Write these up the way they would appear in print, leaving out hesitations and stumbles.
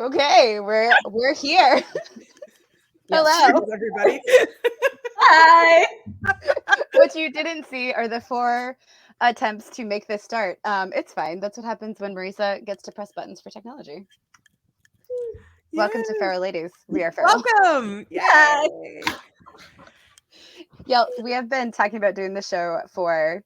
Okay, we're here. Yes, Hello, cheers, everybody. Hi. What you didn't see are the 4 attempts to make this start. It's fine. That's what happens when Marisa gets to press buttons for technology. Welcome to Feral Ladies. We are feral. Welcome. Yay. Yeah, we have been talking about doing the show for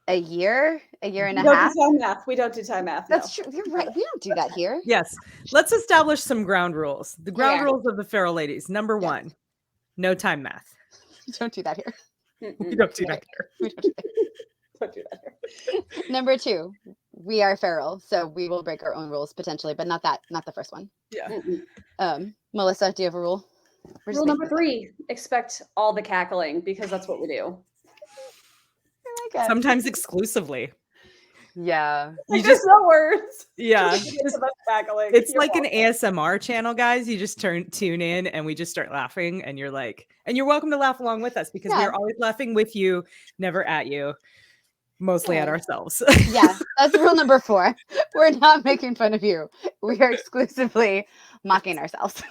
a year and a We don't half. do time math. We don't do time math. That's true. You're right. We don't do that here. Yes. Let's establish some ground rules. The ground Yeah. rules of the Feral Ladies. Number 1, no time math. Don't do that here. We don't do that here. We don't do that. Don't do that here. Number 2, we are feral, so we will break our own rules potentially, but not the first one. Yeah. Melissa, do you have a rule? Rule number 3: expect all the cackling because that's what we do. Sometimes exclusively. Yeah. You There's just no words. yeah. It's about cackling. It's You're like an welcome. ASMR channel, guys. You just tune in and we just start laughing and you're like, and you're welcome to laugh along with us because we are always laughing with you, never at you, mostly at ourselves. Yeah, that's rule number 4. We're not making fun of you. We are exclusively mocking ourselves.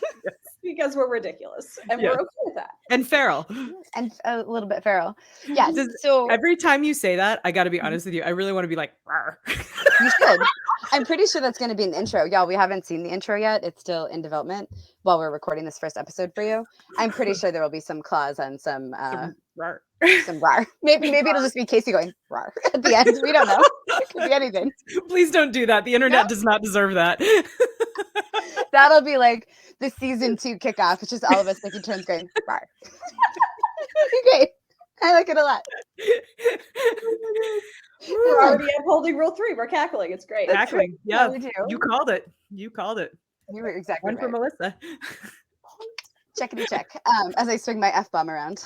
Because we're ridiculous and Yeah. we're okay with that. And feral. And a little bit feral. Yes. Does- So Every time you say that, I got to be honest with you. I really want to be like, "Rawr." you should. I'm pretty sure that's going to be an intro. Y'all, we haven't seen the intro yet. It's still in development while we're recording this first episode for you. I'm pretty sure there will be some claws and some Rawr. rar. Maybe it'll just be Kacey going rar at the end. We don't know. It could be anything. Please don't do that. The internet does not deserve that. That'll be like the season 2 kickoff. It's just all of us taking turns going rar. Great. I like it a lot. We're already upholding rule 3. We're cackling. It's great. Cackling. Yeah, we do. you called it. You called it. You were exactly One for right. Melissa. Checkity check. As I swing my F-bomb around.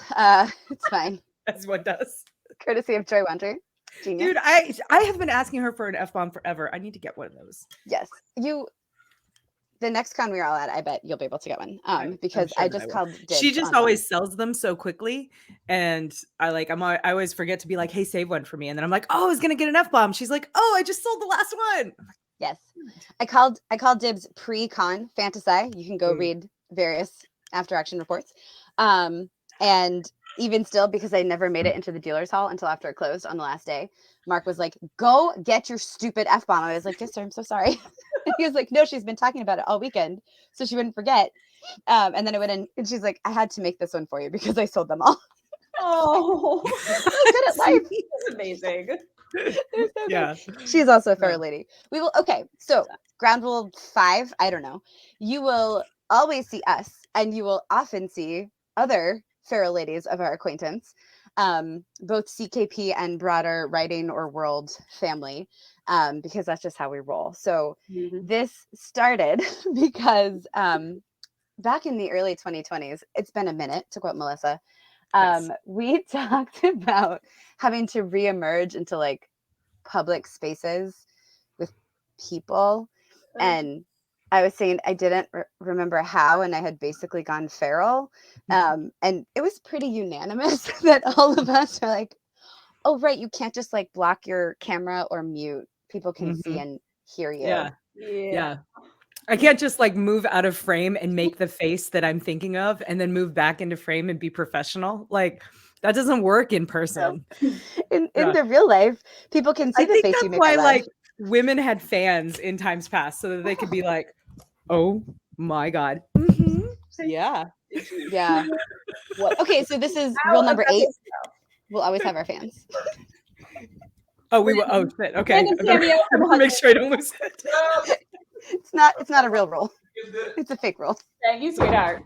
It's fine. That's what does. Courtesy of Joy Wonder. Genius. Dude, I have been asking her for an F-bomb forever. I need to get one of those. Yes. The next con we're all at, I bet you'll be able to get one. Because sure I that I just will. called She dibs just on always sells them so quickly, and I always forget to be like, hey, save one for me, and then I'm like, oh, I was gonna get an F-bomb. She's like, oh, I just sold the last one. Yes. I called dibs pre-con Fantasy. You can go read various after action reports. And even still, because I never made it into the dealer's hall until after it closed on the last day, Mark was like, go get your stupid F-bomb. I was like, yes, sir, I'm so sorry. And he was like, no, she's been talking about it all weekend, so she wouldn't forget. And then I went in and she's like, I had to make this one for you because I sold them all. Oh, So good at life. that's amazing. They're so Yeah. good. She's also a feral lady. We will. Okay. So ground rule 5, I don't know. You will always see us and you will often see other feral ladies of our acquaintance, both CKP and broader writing or world family, because that's just how we roll. So this started because back in the early 2020s, it's been a minute, to quote Melissa, we talked about having to reemerge into like public spaces with people. And I was saying I didn't remember how, and I had basically gone feral. And it was pretty unanimous that all of us are like, oh, right, you can't just like block your camera or mute. People can see and hear you. Yeah. I can't just like move out of frame and make the face that I'm thinking of and then move back into frame and be professional. Like that doesn't work in person. In the real life, people can see the face you make. That's why like women had fans in times past so that they could be like, oh my God. Yeah. Yeah. Okay, so this is rule number 8. We'll always have our fans. Oh, we will. Oh, shit. Okay. I better make sure I don't lose it. It's not a real rule. It's a fake rule. Thank you, sweetheart.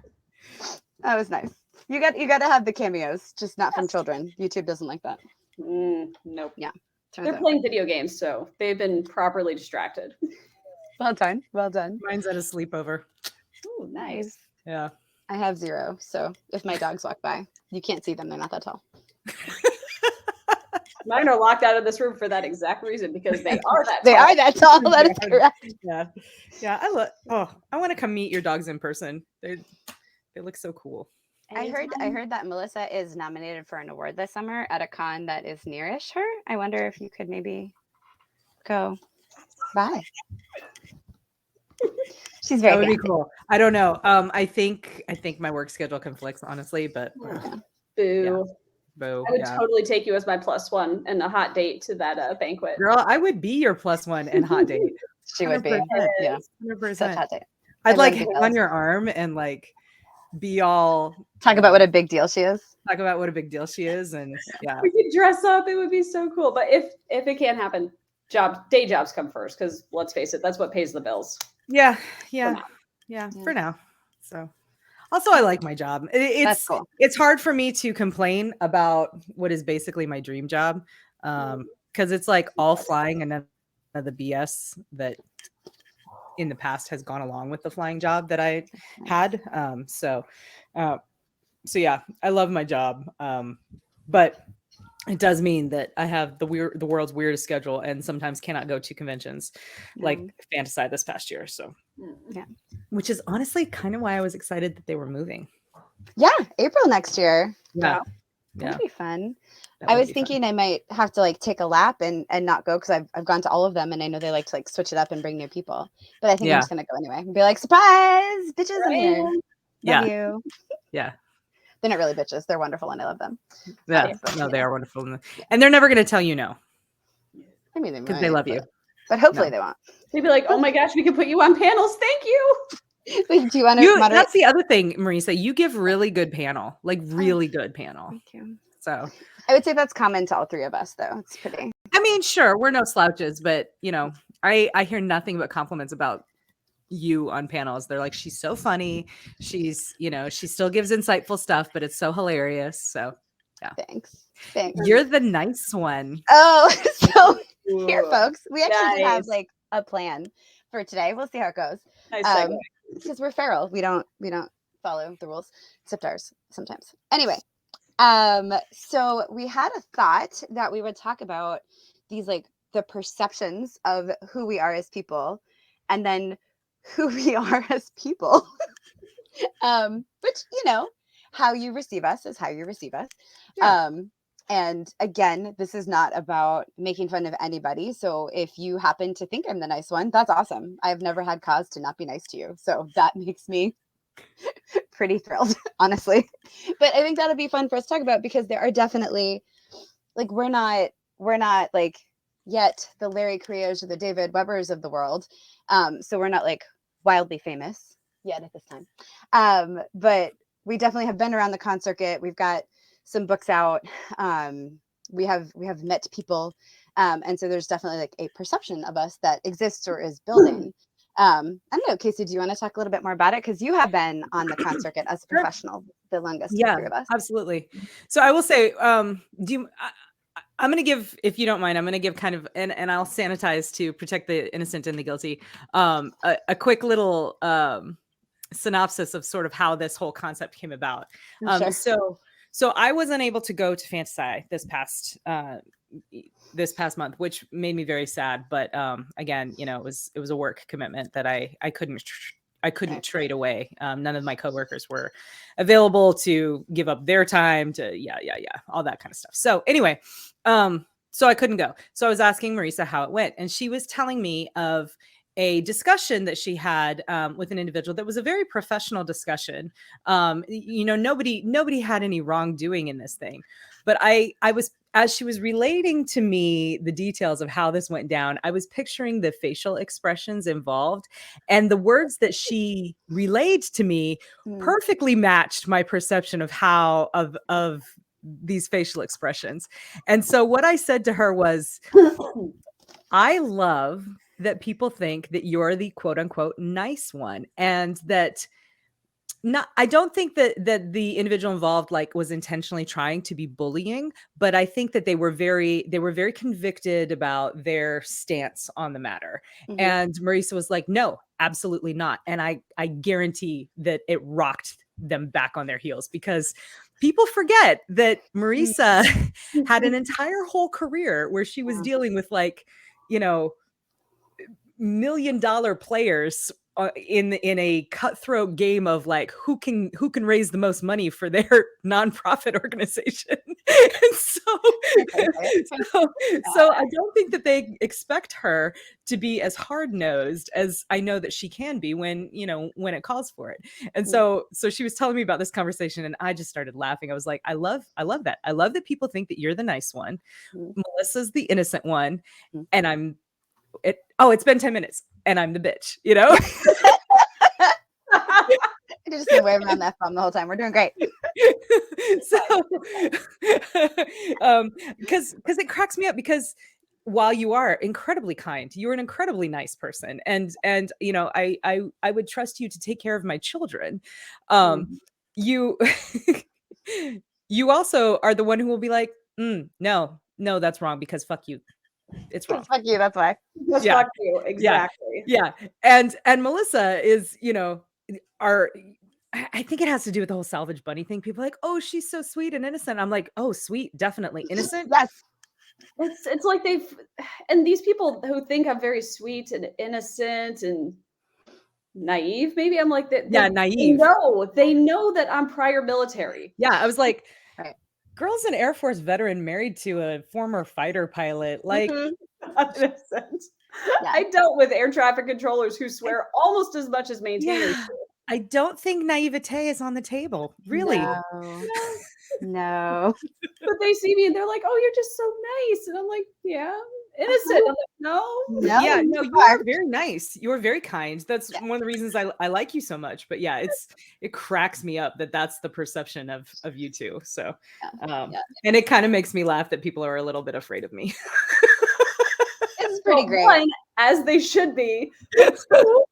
That was nice. You got to have the cameos, just not from children. YouTube doesn't like that. Nope. Yeah. They're playing video games, so they've been properly distracted. Well done. Well done. Mine's at a sleepover. Oh, nice. Yeah. I have 0, so if my dogs walk by, you can't see them. They're not that tall. Mine are locked out of this room for that exact reason because they are that tall. They are that tall. That is correct. Yeah. Yeah. I want to come meet your dogs in person. They look so cool. I heard that Melissa is nominated for an award this summer at a con that is nearish her. I wonder if you could maybe go by. She's very That would be fancy. cool. I don't know. I think my work schedule conflicts, honestly, but Boo. Yeah. Boo. I would Yeah. totally take you as my +1 and a hot date to that banquet. Girl, I would be your +1 and hot date. She would be. 100%. Yeah. 100%. Such hot date. I'd like Everyone be hang on jealous. your arm and like be all Talk about what a big deal she is. talk about what a big deal she is, and yeah. We could dress up. It would be so cool. But if it can't happen, day jobs come first, because let's face it, that's what pays the bills. Yeah. Yeah. For now. So also, I like my job. That's cool. It's hard for me to complain about what is basically my dream job, because it's like all flying and none of the BS that in the past has gone along with the flying job that I had. So yeah, I love my job, but it does mean that I have the world's weirdest schedule and sometimes cannot go to conventions like Fantasy this past year. So yeah, which is honestly kind of why I was excited that they were moving. Yeah, April next year. Yeah. That'd be fun. I was thinking I might have to like take a lap and not go, because I've gone to all of them and I know they like to like switch it up and bring new people. But I think I'm just gonna go anyway and be like, surprise, bitches, I'm here. Love you. Yeah. They're not really bitches. They're wonderful and I love them. Yeah. No, they are wonderful. And they're never gonna tell you no. I mean, because they love you. But hopefully they won't. They'd be like, oh my gosh, we can put you on panels. Thank you. Wait, do you want to moderate? That's the other thing, Marisa. You give really good panel, like really good panel. Thank you. So I would say that's common to all three of us, though. It's pretty. I mean, sure, we're no slouches, but you know, I hear nothing but compliments about you on panels. They're like, she's so funny. She's, she still gives insightful stuff, but it's so hilarious. So yeah. Thanks. You're the nice one. Oh, so here, folks, we actually did have like a plan for today. We'll see how it goes. Nice because we're feral. We don't follow the rules, except ours sometimes. Anyway, so we had a thought that we would talk about these, like, the perceptions of who we are as people, and then who we are as people. Which, how you receive us is how you receive us. Yeah. And again, this is not about making fun of anybody. So if you happen to think I'm the nice one, that's awesome. I've never had cause to not be nice to you. So that makes me pretty thrilled, honestly. But I think that'll be fun for us to talk about, because there are definitely, like, we're not like yet the Larry Creos or the David Webbers of the world. So we're not like wildly famous yet at this time. But we definitely have been around the con circuit. We've got some books out. We have met people. And so there's definitely like a perception of us that exists or is building. I don't know, Kacey, do you want to talk a little bit more about it? Because you have been on the con circuit as a professional the longest of the three of us. Absolutely. So I will say, I'm going to give, if you don't mind, I'm going to give kind of, and I'll sanitize to protect the innocent and the guilty, a quick little synopsis of sort of how this whole concept came about. Sure. So I was unable to go to Fantasy this past month, which made me very sad. But again, it was a work commitment that I couldn't trade away. None of my coworkers were available to give up their time to all that kind of stuff. So anyway, so I couldn't go. So I was asking Marisa how it went, and she was telling me of a discussion that she had with an individual that was a very professional discussion. Nobody had any wrongdoing in this thing, but I was, as she was relating to me the details of how this went down, I was picturing the facial expressions involved, and the words that she relayed to me perfectly matched my perception of how of these facial expressions. And so what I said to her was, I love that people think that you're the quote unquote nice one, and that I don't think that the individual involved was intentionally trying to be bullying, but I think that they were very convicted about their stance on the matter. Mm-hmm. And Marisa was like, no, absolutely not. And I guarantee that it rocked them back on their heels, because people forget that Marisa had an entire whole career where she was dealing with $1 million players in a cutthroat game of like who can raise the most money for their nonprofit organization. And so I don't think that they expect her to be as hard-nosed as I know that she can be when it calls for it. And so she was telling me about this conversation, and I just started laughing. I was like, I love that. I love that people think that you're the nice one. Melissa's the innocent one, and it's been 10 minutes and I'm the bitch, I just been waving around that phone the whole time. We're doing great. So, because it cracks me up, because while you are incredibly kind, you're an incredibly nice person, and I would trust you to take care of my children. You you also are the one who will be like, no, that's wrong, because fuck you. It's wrong. Fuck you. That's why. Just fuck you. Exactly. Yeah. And Melissa is, I think it has to do with the whole Salvage Bunny thing. People are like, oh, she's so sweet and innocent. I'm like, oh, sweet, definitely innocent. Yes. It's like and these people who think I'm very sweet and innocent and naive, maybe I'm like that. Naive. They know that I'm prior military. Yeah, I was like, girl's an Air Force veteran married to a former fighter pilot. Like, innocent. Yeah. I dealt with air traffic controllers who swear almost as much as maintainers. Yeah. I don't think naivete is on the table, really. No. But they see me and they're like, oh, you're just so nice. And I'm like, yeah, innocent. I'm like, no. Yeah, no, you are very nice. You're very kind. That's one of the reasons I like you so much. But yeah, it cracks me up that that's the perception of you two. So, and it kind of makes me laugh that people are a little bit afraid of me. It's pretty great. As they should be. Well,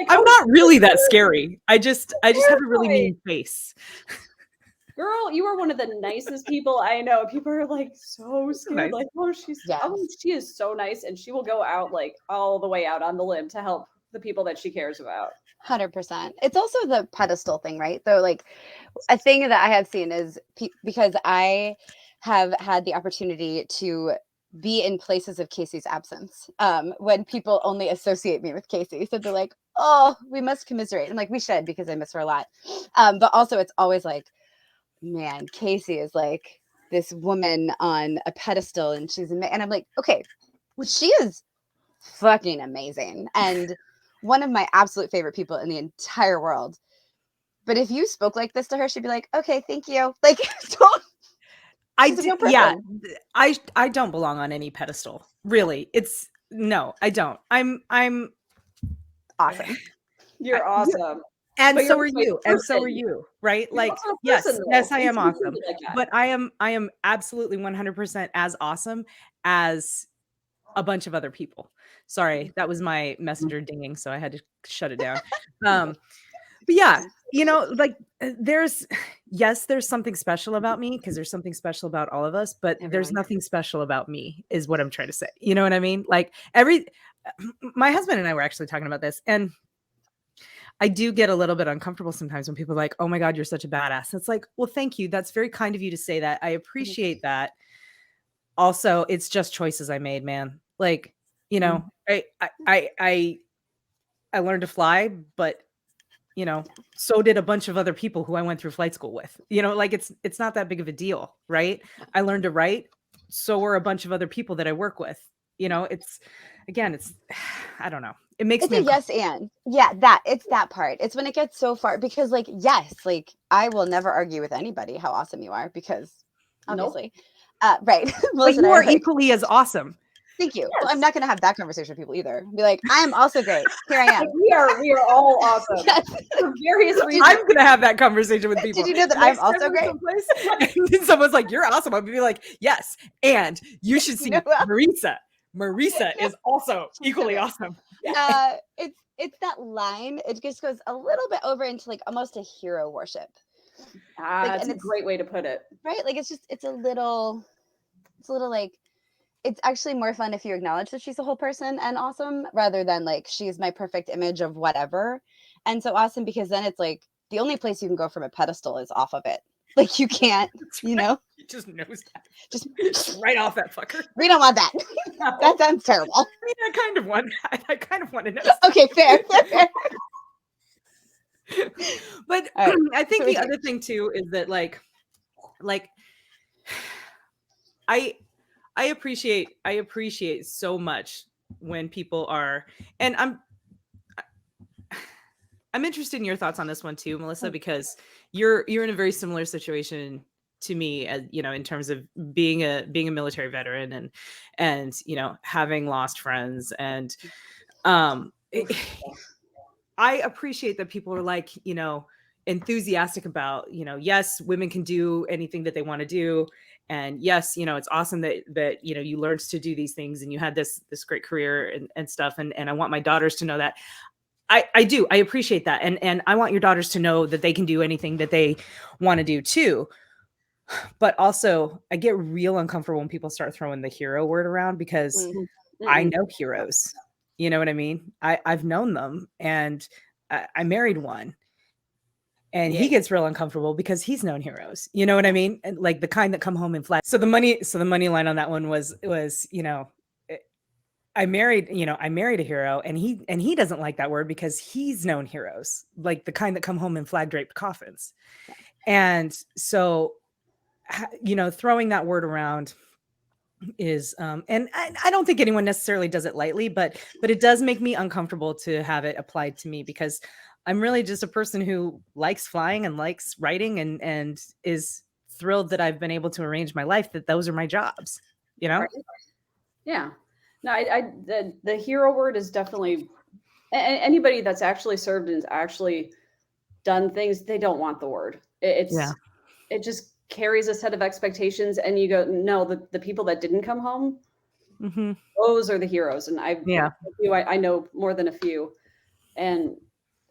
I'm not really that scary. I just have a really mean face. Girl, you are one of the nicest people I know. People are like so scared. Nice. Like, oh, she is so nice, and she will go out like all the way out on the limb to help the people that she cares about. 100%. It's also the pedestal thing, right? Though, like, a thing that I have seen is because I have had the opportunity to be in places of Kacey's absence, when people only associate me with Kacey. So they're like, oh, we must commiserate. I'm like, we should, because I miss her a lot. But also it's always like, man, Kacey is like this woman on a pedestal, and she's and I'm like, okay, well, she is fucking amazing and one of my absolute favorite people in the entire world. But if you spoke like this to her, she'd be like, okay, thank you. Like, don't. I don't belong on any pedestal. Really. No, I don't. I'm awesome. You're awesome. And so are you. And so are you. Right? Like, yes, I am awesome. But I am absolutely 100% as awesome as a bunch of other people. Sorry, that was my messenger dinging, so I had to shut it down. But yeah, like there's something special about me, because there's something special about all of us, but there's nothing special about me, is what I'm trying to say. You know what I mean? Like my husband and I were actually talking about this, and I do get a little bit uncomfortable sometimes when people are like, oh my God, you're such a badass. It's like, well, thank you. That's very kind of you to say that. I appreciate that. Also, it's just choices I made, man. Like, I learned to fly, but so did a bunch of other people who I went through flight school with. Like it's not that big of a deal, right? I learned to write, so were a bunch of other people that I work with. It's I don't know. It makes me yes, and it's that part. It's when it gets so far, because like, yes, like I will never argue with anybody how awesome you are, because obviously, right. But you are equally as awesome. Thank you. Yes. Well, I'm not going to have that conversation with people either. Be like, I am also great. Here I am. We are all awesome. Yes. For various reasons. I'm going to have that conversation with people. Did you know that I'm also great? And someone's like, you're awesome. I'll be like, yes. And you should see Marisa. Marisa is also equally awesome. It's that line. It just goes a little bit over into like almost a hero worship. That's a great way to put it. Right? Like it's a little like, it's actually more fun if you acknowledge that she's a whole person and awesome, rather than like, she's my perfect image of whatever. And so awesome, because then it's like the only place you can go from a pedestal is off of it. Like you can't, That's you right. know, He just knows that. just Right off that fucker. we don't want that. No. That sounds terrible. I mean, I kind of want to know. Okay, fair. But All right. I think So the other thing too is that like I appreciate so much when people are, and I'm interested in your thoughts on this one too, Melissa, because you're in a very similar situation to me, as you know, in terms of being a military veteran and you know, having lost friends, and I appreciate that people are like, you know, enthusiastic about, you know, yes, women can do anything that they want to do, and yes, you know, it's awesome that you know, you learned to do these things and you had this great career and stuff, and I want my daughters to know that. I do. I appreciate that. And I want your daughters to know that they can do anything that they want to do too. But also, I get real uncomfortable when people start throwing the hero word around, because I know heroes. You know what I mean? I've known them, and I married one. And he gets real uncomfortable because he's known heroes. You know what I mean? And like the kind that come home and flag. So the money line on that one was, you know, I married a hero, and he doesn't like that word because he's known heroes, like the kind that come home in flag draped coffins. And so, you know, throwing that word around is, and I don't think anyone necessarily does it lightly, but it does make me uncomfortable to have it applied to me, because I'm really just a person who likes flying and likes writing and is thrilled that I've been able to arrange my life, that those are my jobs, you know? Right. Yeah. No, the hero word is definitely anybody that's actually served and actually done things. They don't want the word. It just carries a set of expectations, and you go, no, the people that didn't come home, those are the heroes. And I know more than a few, and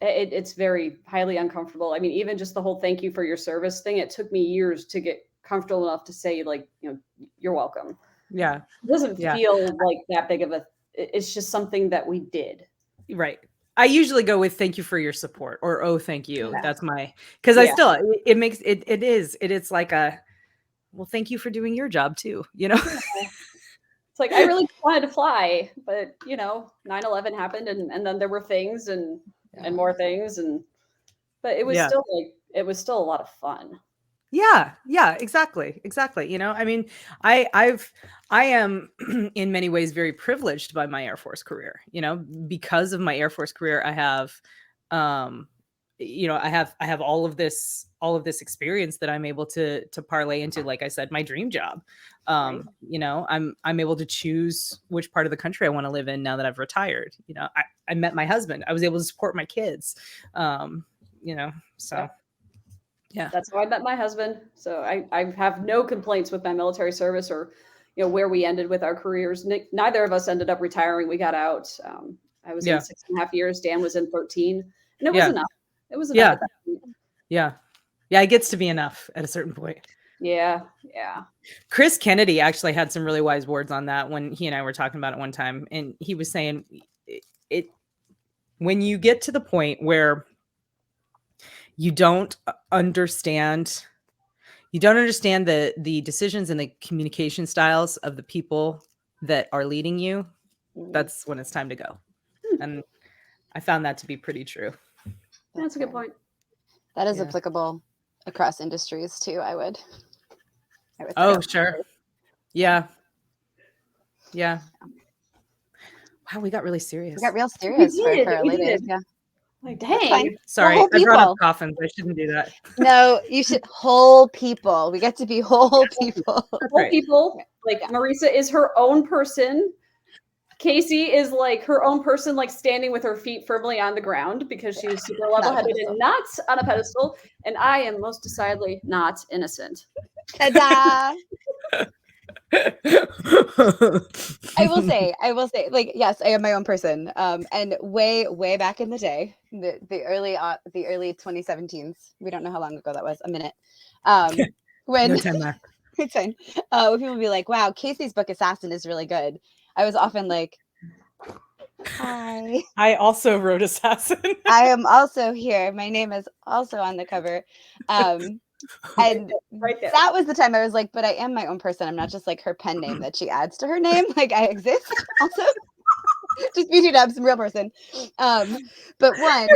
it's very highly uncomfortable. I mean, even just the whole thank you for your service thing, it took me years to get comfortable enough to say, like, you know, you're welcome. Yeah. It doesn't feel like that big of it's just something that we did. Right. I usually go with thank you for your support, or oh, thank you. Yeah. That's my, because I still, it makes it's like a, well, thank you for doing your job too, you know? It's like, I really wanted to fly, but you know, 9/11 happened, and then there were things and more things, but it was still like, it was still a lot of fun. Yeah, exactly. You know, I mean, I am in many ways very privileged by my Air Force career. You know, because of my Air Force career, I have, you know, I have all of this experience that I'm able to parlay into, like I said, my dream job. You know, I'm able to choose which part of the country I want to live in now that I've retired. You know, I met my husband. I was able to support my kids. You know, so. Yeah, that's how I met my husband. So I have no complaints with my military service, or, you know, where we ended with our careers. Neither of us ended up retiring. We got out. I was in 6.5 years. Dan was in 13, and it was enough. It was enough. Yeah. It gets to be enough at a certain point. Yeah. Chris Kennedy actually had some really wise words on that when he and I were talking about it one time, and he was saying it when you get to the point where you don't understand the decisions and the communication styles of the people that are leading you, that's when it's time to go. And I found that to be pretty true. That's a good point. That is applicable across industries too, I would oh, sure. Yeah. Wow, we got really serious. We got real serious for a lady. Yeah. Like, dang. Sorry, I brought up coffins. I shouldn't do that. No, you should. Whole people. We get to be whole people. Whole people. Like, Marisa is her own person. Kacey is like her own person, like standing with her feet firmly on the ground because she's super level-headed and not on a pedestal. And I am most decidedly not innocent. Ta-da! I will say, like, yes, I am my own person. And way back in the day, the early 2017s, we don't know how long ago that was, a minute. When no time left. It's fine. When people would be like, wow, Kacey's book Assassin is really good, I was often like, hi. I also wrote Assassin. I am also here. My name is also on the cover. And right there. that was the time I was like, but I am my own person. I'm not just like her pen name that she adds to her name. Like I exist also. Just BT dubs, I'm a real person. But one,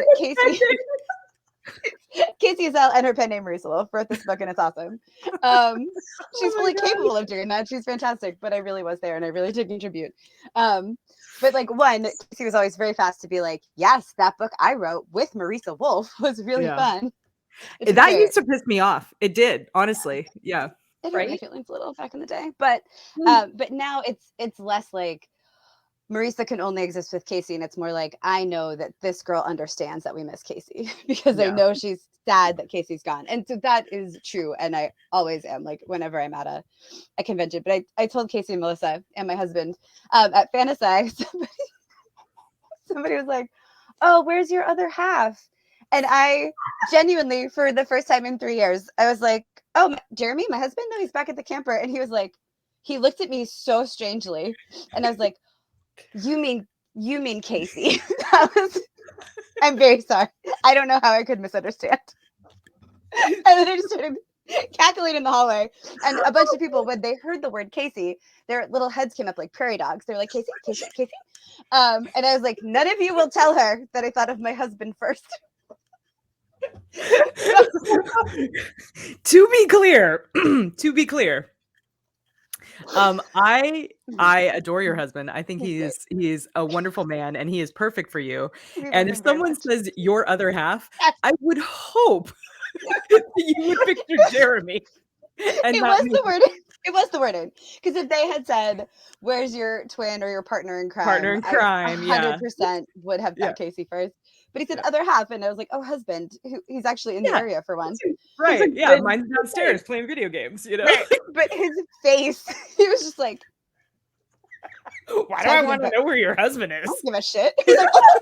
Kacey Ezell and her pen name Marisa Wolf wrote this book, and it's awesome. She's fully capable of doing that. She's fantastic, but I really was there, and I really did contribute. But like one, Kacey was always very fast to be like, yes, that book I wrote with Marisa Wolf was really fun. That used to piss me off. It did, honestly. Yeah. It hurt my feelings a little back in the day, but now it's less like Marisa can only exist with Kacey, and it's more like I know that this girl understands that we miss Kacey because I know she's sad that Kacey's gone, and so that is true. And I always am, like whenever I'm at a convention. But I told Kacey and Melissa and my husband at Fantasy, somebody was like, "Oh, where's your other half?" And I genuinely, for the first time in 3 years, I was like, "Oh, Jeremy, my husband? No, he's back at the camper." And he was like, he looked at me so strangely, and I was like, You mean Kacey?" I'm very sorry. I don't know how I could misunderstand. And then I just started cackling in the hallway. And a bunch of people, when they heard the word Kacey, their little heads came up like prairie dogs. They're like, "Kacey, Kacey, Kacey." And I was like, none of you will tell her that I thought of my husband first. To be clear, I adore your husband. I think he's a wonderful man, and he is perfect for you. And if someone says your other half, I would hope that you would picture Jeremy. And it was the wording. Because if they had said, "Where's your twin or your partner in crime?" I 100% would have thought Kacey first. But he said other half, and I was like, "Oh, husband." He's actually in the area for one. Right. Yeah. Mine's downstairs playing video games, you know? Right. But his face, he was just like, "Why do I want to know where your husband is?" I don't give a shit. He's like, "Oh,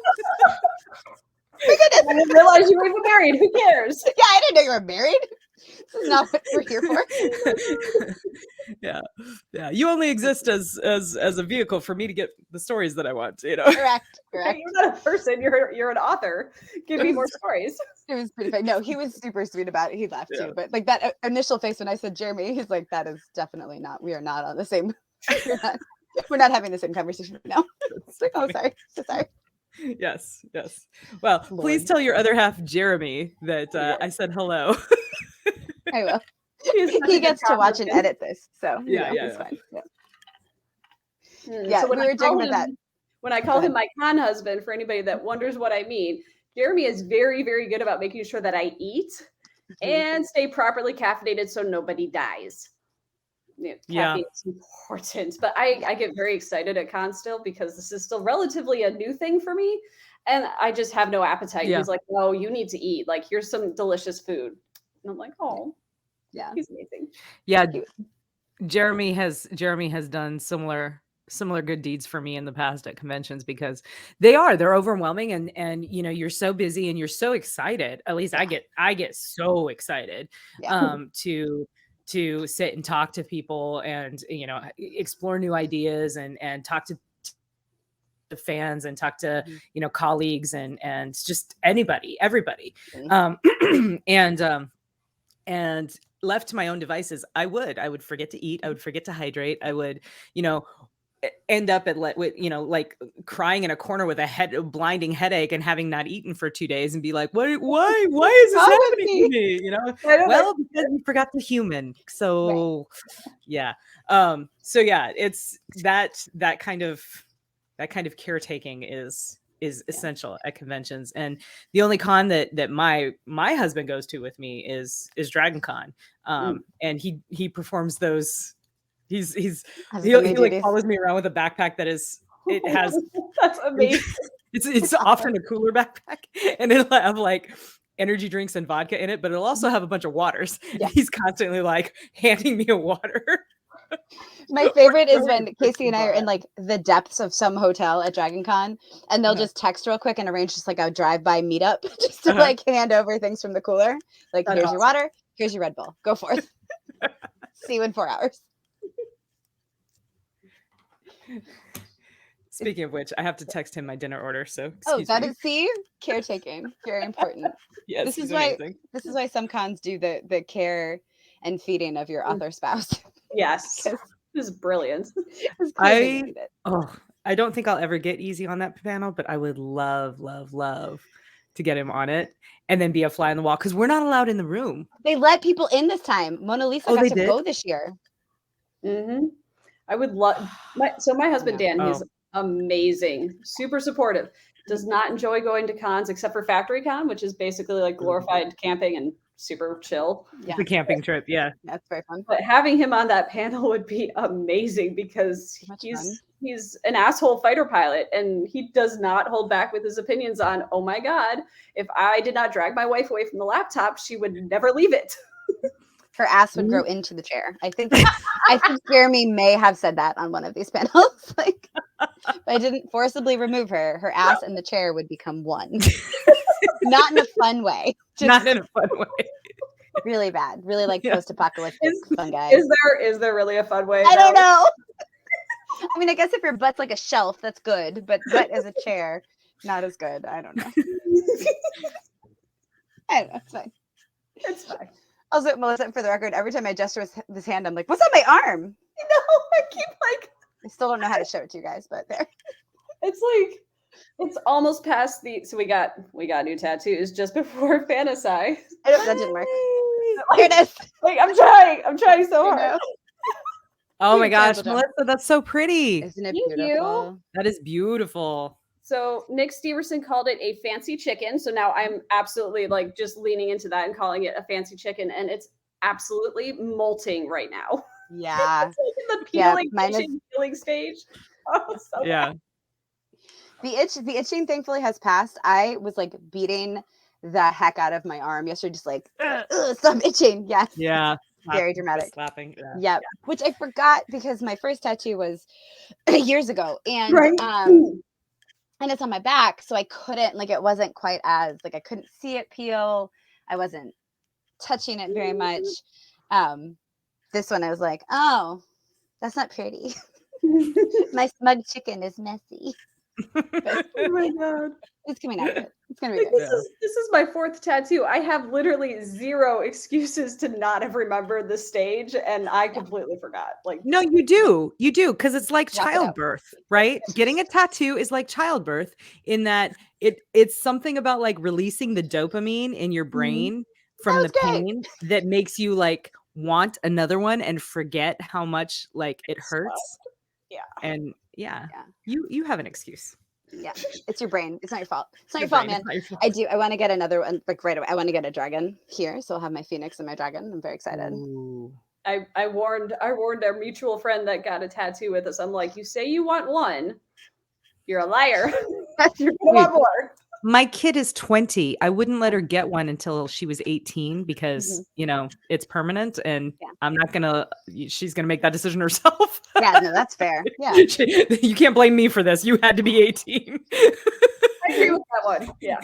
my goodness. I didn't realize you were even married. Who cares?" Yeah, I didn't know you were married. This is not what we're here for. Yeah. You only exist as a vehicle for me to get the stories that I want, you know? Correct. You're not a person. You're an author. Give me more stories. It was pretty funny. No, he was super sweet about it. He laughed too. But like that initial face when I said Jeremy, he's like, "That is definitely not. We are not on the same. We're not having the same conversation right now." It's like, "Oh, sorry. So sorry." Yes. Well, please tell your other half, Jeremy, that I said hello. I will. He gets to watch and edit this, so it's fine. So we were joking about that. When I call him my con husband, for anybody that wonders what I mean, Jeremy is very, very good about making sure that I eat and stay properly caffeinated so nobody dies. Caffeine is important, but I get very excited at con still because this is still relatively a new thing for me, and I just have no appetite. He's like, "No, you need to eat. Like, here's some delicious food," and I'm like, "Oh, yeah, he's amazing." Yeah, Jeremy has done similar good deeds for me in the past at conventions because they're overwhelming, and you know, you're so busy and you're so excited. At least I get so excited to sit and talk to people and, you know, explore new ideas and talk to the fans and talk to, you know, colleagues and just everybody. And left to my own devices, I would forget to eat. I would forget to hydrate. I would, you know, end up you know, like crying in a corner with a blinding headache and having not eaten for 2 days and be like, why is this happening to me? You know, well, because you forgot the human. So it's that kind of caretaking is essential at conventions. And the only con that my husband goes to with me is Dragon Con. And he performs those. He like follows me around with a backpack it has that's amazing. It's often a cooler backpack, and it'll have like energy drinks and vodka in it, but it'll also have a bunch of waters. Yeah. He's constantly like handing me a water. My favorite is when Kacey and I are in like the depths of some hotel at Dragon Con, and they'll just text real quick and arrange just like a drive-by meetup just to like hand over things from the cooler. Like, here's your water, here's your Red Bull. Go forth. See you in 4 hours. Speaking of which, I have to text him my dinner order. So Oh, excuse me. see, caretaking, very important. Yes, This he's is why. amazing. This is why some cons do the care and feeding of your author spouse. Yes. This is brilliant. I don't think I'll ever get easy on that panel, but I would love to get him on it and then be a fly on the wall because we're not allowed in the room. They let people in this time. Mona Lisa got to go this year. Mm-hmm. I would love my husband Dan, he's amazing, super supportive. Does not enjoy going to cons except for Factory Con, which is basically like glorified camping and super chill. Yeah, the camping trip. Yeah, that's very fun. But having him on that panel would be amazing because he's an asshole fighter pilot and he does not hold back with his opinions on, oh my God, if I did not drag my wife away from the laptop, she would never leave it. Her ass would grow into the chair. I think Jeremy may have said that on one of these panels. Like, if I didn't forcibly remove her, her ass and the chair would become one. Not in a fun way. Not in a fun way. Really bad. Really like post-apocalyptic fungi. Is there really a fun way? I don't know. I mean, I guess if your butt's like a shelf, that's good. But butt as a chair, not as good. I don't know. I don't know. It's fine. It's fine. Also, Melissa, for the record, every time I gesture with this hand, I'm like, what's on my arm? You know, I keep like... I still don't know how to show it to you guys, but there. It's like, it's almost past the... So we got new tattoos just before Fantasy. That didn't work. Here it is. Like, I'm trying so hard. Oh my gosh, Melissa, that's so pretty. Isn't it beautiful? That is beautiful. So Nick Steverson called it a fancy chicken. So now I'm absolutely like just leaning into that and calling it a fancy chicken. And it's absolutely molting right now. Yeah. It's like in the peeling stage. Oh, so yeah. Bad. The itching thankfully has passed. I was like beating the heck out of my arm yesterday, just like, stop itching. Yes. Yeah. Very dramatic. Slapping. Yeah. Which I forgot because my first tattoo was years ago. And and it's on my back, so I couldn't, like, it wasn't quite as, like, I couldn't see it peel. I wasn't touching it very much. This one, I was like, oh, that's not pretty. My smug chicken is messy. But, oh my God. It's coming out of it. It's going to be good. This is my fourth tattoo. I have literally zero excuses to not have remembered the stage, and I completely forgot. Like, no, you do, because it's like childbirth, right? Getting a tattoo is like childbirth in that it's something about like releasing the dopamine in your brain from the pain that makes you like want another one and forget how much like it hurts. Yeah. And you have an excuse. Yeah, it's your brain. It's not your fault. It's not your fault, man. I want to get another one like right away. I want to get a dragon here, so I'll have my phoenix and my dragon. I'm very excited. Ooh. I warned our mutual friend that got a tattoo with us. I'm like, you say you want one, you're a liar. You're gonna want more. My kid is 20. I wouldn't let her get one until she was 18 because, you know, it's permanent and I'm not going to, she's going to make that decision herself. Yeah, no, that's fair. Yeah. You can't blame me for this. You had to be 18. I agree with that one. Yeah.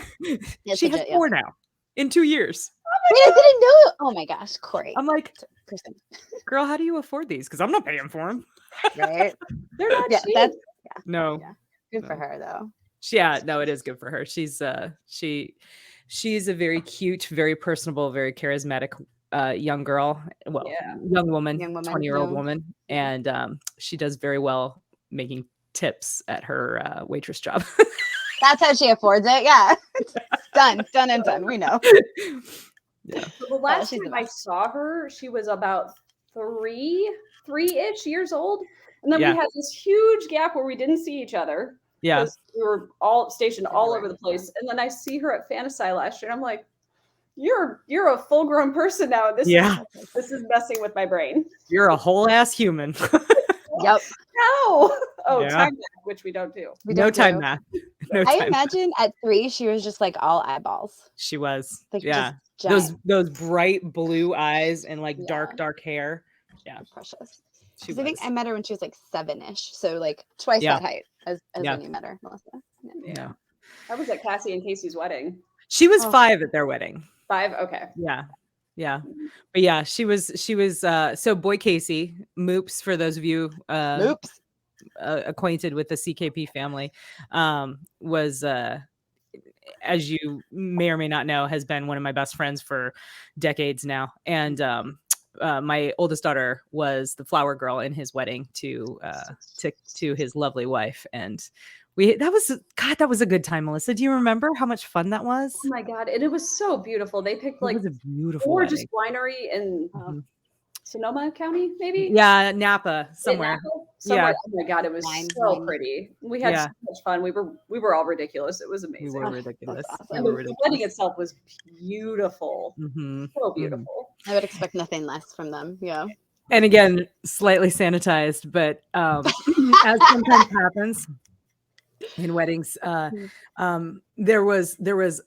Yes, she has 4 now in 2 years. Wait, I didn't know. Oh my gosh, Corey. I'm like, girl, how do you afford these? Because I'm not paying for them. Right. They're not cheap. No. Yeah. Good for her though. Yeah, no, it is good for her. She's she's a very cute, very personable, very charismatic young girl. Well, young woman, 20-year-old woman. And she does very well making tips at her waitress job. That's how she affords it. Yeah. Done and done. We know. Yeah. The last time I saw her, she was about three-ish years old. And then we had this huge gap where we didn't see each other. Yeah. We were all stationed all over the place. And then I see her at Fantasy last year and I'm like, you're a full-grown person now. This is messing with my brain. You're a whole ass human. Yep. No. Oh, time math, which we don't do. No time math. I imagine at 3 she was just like all eyeballs. She was. Like, those bright blue eyes and like dark hair. Yeah. Precious. I think I met her when she was like 7-ish. So like twice that height as when you met her, Melissa. Yeah. I was at Cassie and Casey's wedding. She was 5 at their wedding. 5? Okay. Yeah. Yeah. But yeah, she was so boy Casey, Moops for those of you Moops. acquainted with the CKP family, was as you may or may not know, has been one of my best friends for decades now. And my oldest daughter was the flower girl in his wedding to his lovely wife. And that was a good time, Melissa. Do you remember how much fun that was? Oh my God. And it was so beautiful. They picked like it was a beautiful gorgeous wedding. winery in Sonoma County, maybe? Yeah, Napa, somewhere. Somewhere. Yeah. Oh my God, it was so pretty. We had so much fun. We were all ridiculous. It was amazing. We were ridiculous. Awesome. The wedding itself was beautiful. So beautiful. I would expect nothing less from them. Yeah. And again, slightly sanitized, but as sometimes happens in weddings, there was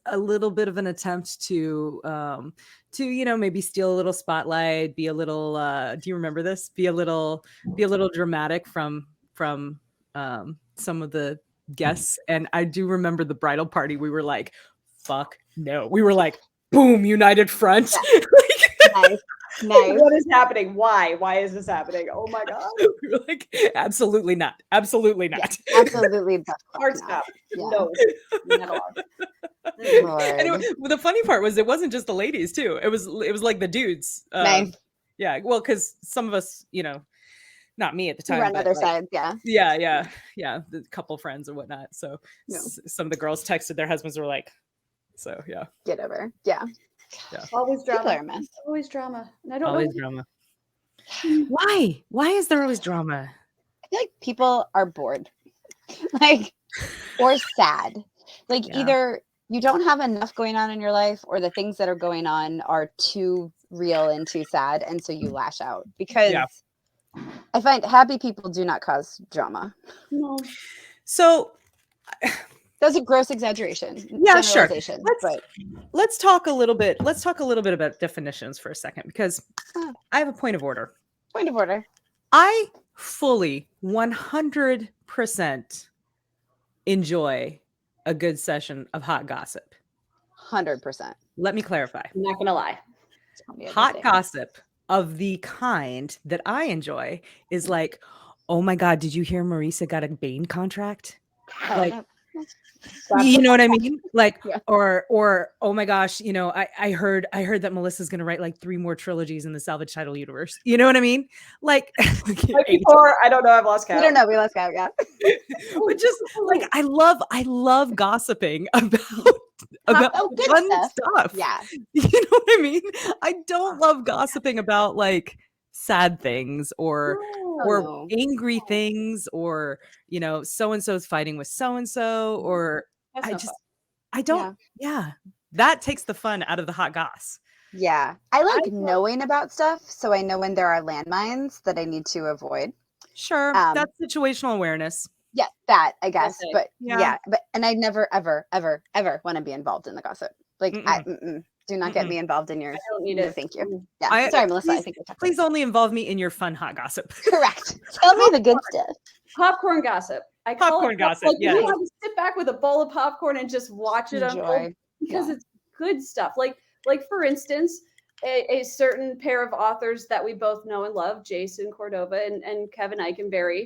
a little bit of an attempt to maybe steal a little spotlight, be a little do you remember this? Be a little dramatic from some of the guests. And I do remember the bridal party, we were like, fuck no. We were like, boom, united front. Nice. What is happening? Why is this happening? Oh my God. We were like, absolutely not. Absolutely not. Yeah, absolutely. Hard stop. Yeah. No, not allowed. And the funny part was it wasn't just the ladies too. It was like the dudes. Nice. Yeah. Well, because some of us, not me at the time. We're on other sides. Yeah. Yeah. The couple friends and whatnot. So some of the girls texted their husbands, were like, so yeah. Get over. Yeah. Yeah. Always drama. People are a mess. Always drama. And I don't always drama. Why? Why is there always drama? I feel like people are bored, or sad. Either you don't have enough going on in your life, or the things that are going on are too real and too sad, and so you lash out. Because I find happy people do not cause drama. No. So that's a gross exaggeration. Yeah, sure. Let's talk a little bit. Let's talk a little bit about definitions for a second, because I have a point of order. Point of order. I fully 100% enjoy a good session of hot gossip. 100%. Let me clarify. I'm not gonna lie. Hot gossip of the kind that I enjoy is like, oh my God, did you hear Marisa got a Bain contract? You know what I mean? Or oh my gosh, I heard that Melissa's gonna write like 3 more trilogies in the Salvage Title universe. You know what I mean? Before, I don't know, I've lost count. We don't know, we lost count, yeah. But just I love gossiping about fun stuff. Yeah. You know what I mean? I don't love gossiping about sad things or angry things, or so-and-so's fighting with so-and-so, or that takes the fun out of the hot goss. Yeah. I like knowing about stuff, so I know when there are landmines that I need to avoid. Sure. That's situational awareness. Yeah, that I guess. But and I never ever want to be involved in the gossip. Do not get me involved in yours. I don't need it. Thank you. Yeah. Sorry, Melissa. I think please only involve me in your fun hot gossip. Correct. Tell me the good stuff. Popcorn gossip. I call popcorn it gossip. Yeah. You have to sit back with a bowl of popcorn and just watch it unfold, because it's good stuff. Like for instance, a certain pair of authors that we both know and love, Jason Cordova and Kevin Eikenberry,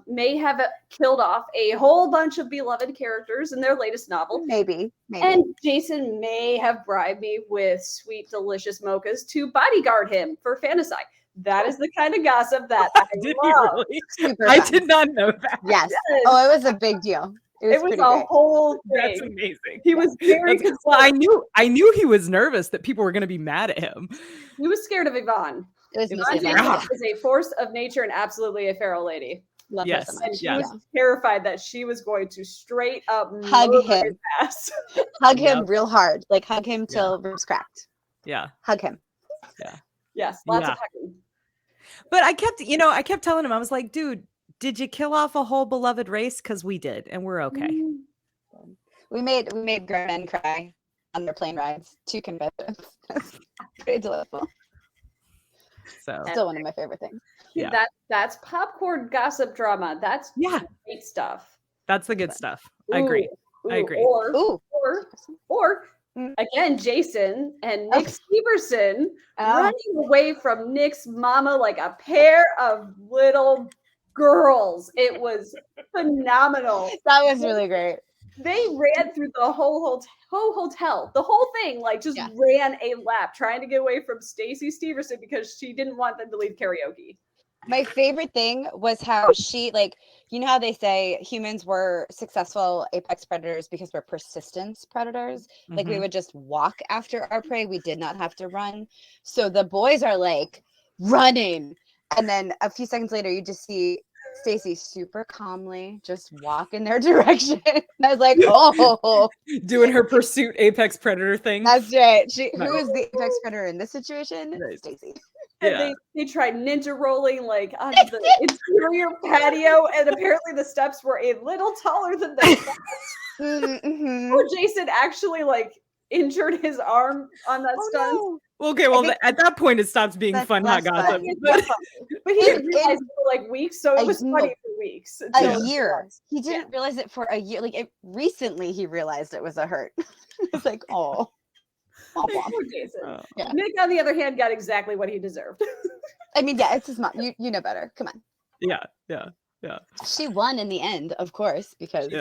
may have killed off a whole bunch of beloved characters in their latest novel. Maybe. And Jason may have bribed me with sweet, delicious mochas to bodyguard him for fantasy. That is the kind of gossip that I love. Really? I did not know that. Yes. Oh, it was a big deal. It was a whole thing. That's amazing. He was very concerned. Well, I knew he was nervous that people were going to be mad at him. He was scared of Yvonne. Yvonne is a force of nature and absolutely a feral lady. Love her so much. And she was terrified that she was going to straight up hug him. His ass. Hug him real hard. Hug him till ribs cracked. Yeah. Hug him. Yeah. Yes. Lots of hugging. But I kept telling him, I was like, dude, did you kill off a whole beloved race? Because we did, and we're okay. We made grown men cry on their plane rides. 2 confessions. Pretty delightful. So still one of my favorite things. Yeah. That's popcorn gossip drama. That's great stuff. That's the good stuff. I agree. Or again, Jason and Nick Steverson running away from Nick's mama like a pair of little girls. It was phenomenal. That was really great. They ran through the whole hotel, the whole thing, like just ran a lap trying to get away from Stacey Steverson because she didn't want them to leave karaoke. My favorite thing was how she, like, you know how they say humans were successful apex predators because we're persistence predators? Like, we would just walk after our prey. We did not have to run. So the boys are like running. And then a few seconds later, you just see Stacey super calmly just walk in their direction. And I was like, oh. Doing her pursuit apex predator thing. That's right. Who is the apex predator in this situation? Right. Stacey. And they tried ninja rolling like on the interior patio, and apparently the steps were a little taller than they thought. Or Jason actually like injured his arm on that stunt. No. Okay, well, at that point, it stops being fun hot gossip. But he didn't realize it for like weeks, so it was funny for weeks. A year. He didn't realize it for a year. Like, recently, he realized it was a hurt. It's like, oh. Jason. Nick, on the other hand, got exactly what he deserved. I mean, it's his mom. You know better. Come on. Yeah. She won in the end, of course, because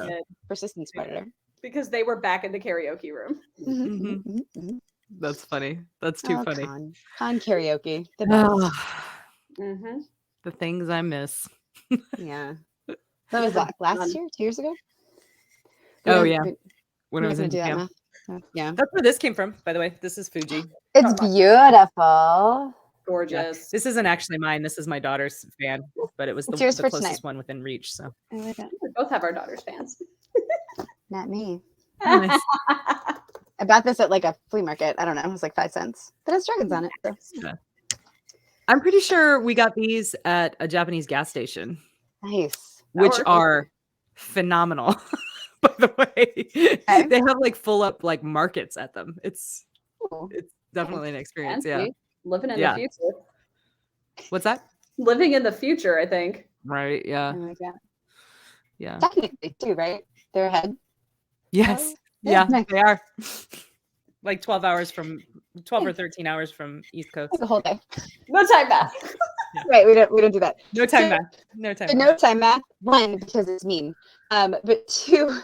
persistence predator. Because they were back in the karaoke room. That's funny. That's too funny. Con karaoke. The best. The things I miss. Yeah. That was last year, 2 years ago. When I was in Japan. Yeah. That's where this came from, by the way. This is Fuji. It's beautiful. Gorgeous. This isn't actually mine. This is my daughter's fan, but it was the closest one within reach. So we both have our daughter's fans. Not me. Nice. I bought this at like a flea market. I don't know. It was like 5 cents, but it's dragons on it. So. Yeah. I'm pretty sure we got these at a Japanese gas station. Nice. Which are phenomenal. By the way, they have like full up like markets at them. It's definitely an experience. Fancy. Yeah. Living in the future. What's that? Living in the future, I think. Right. Yeah. Oh my God. Yeah. Technically too, right? They're ahead. Yes. Yeah, they are. Like 12 or 13 hours from East Coast. The whole day. No time math. Right, we don't do that. No time math. No time. No time math. 1, because it's mean. But 2,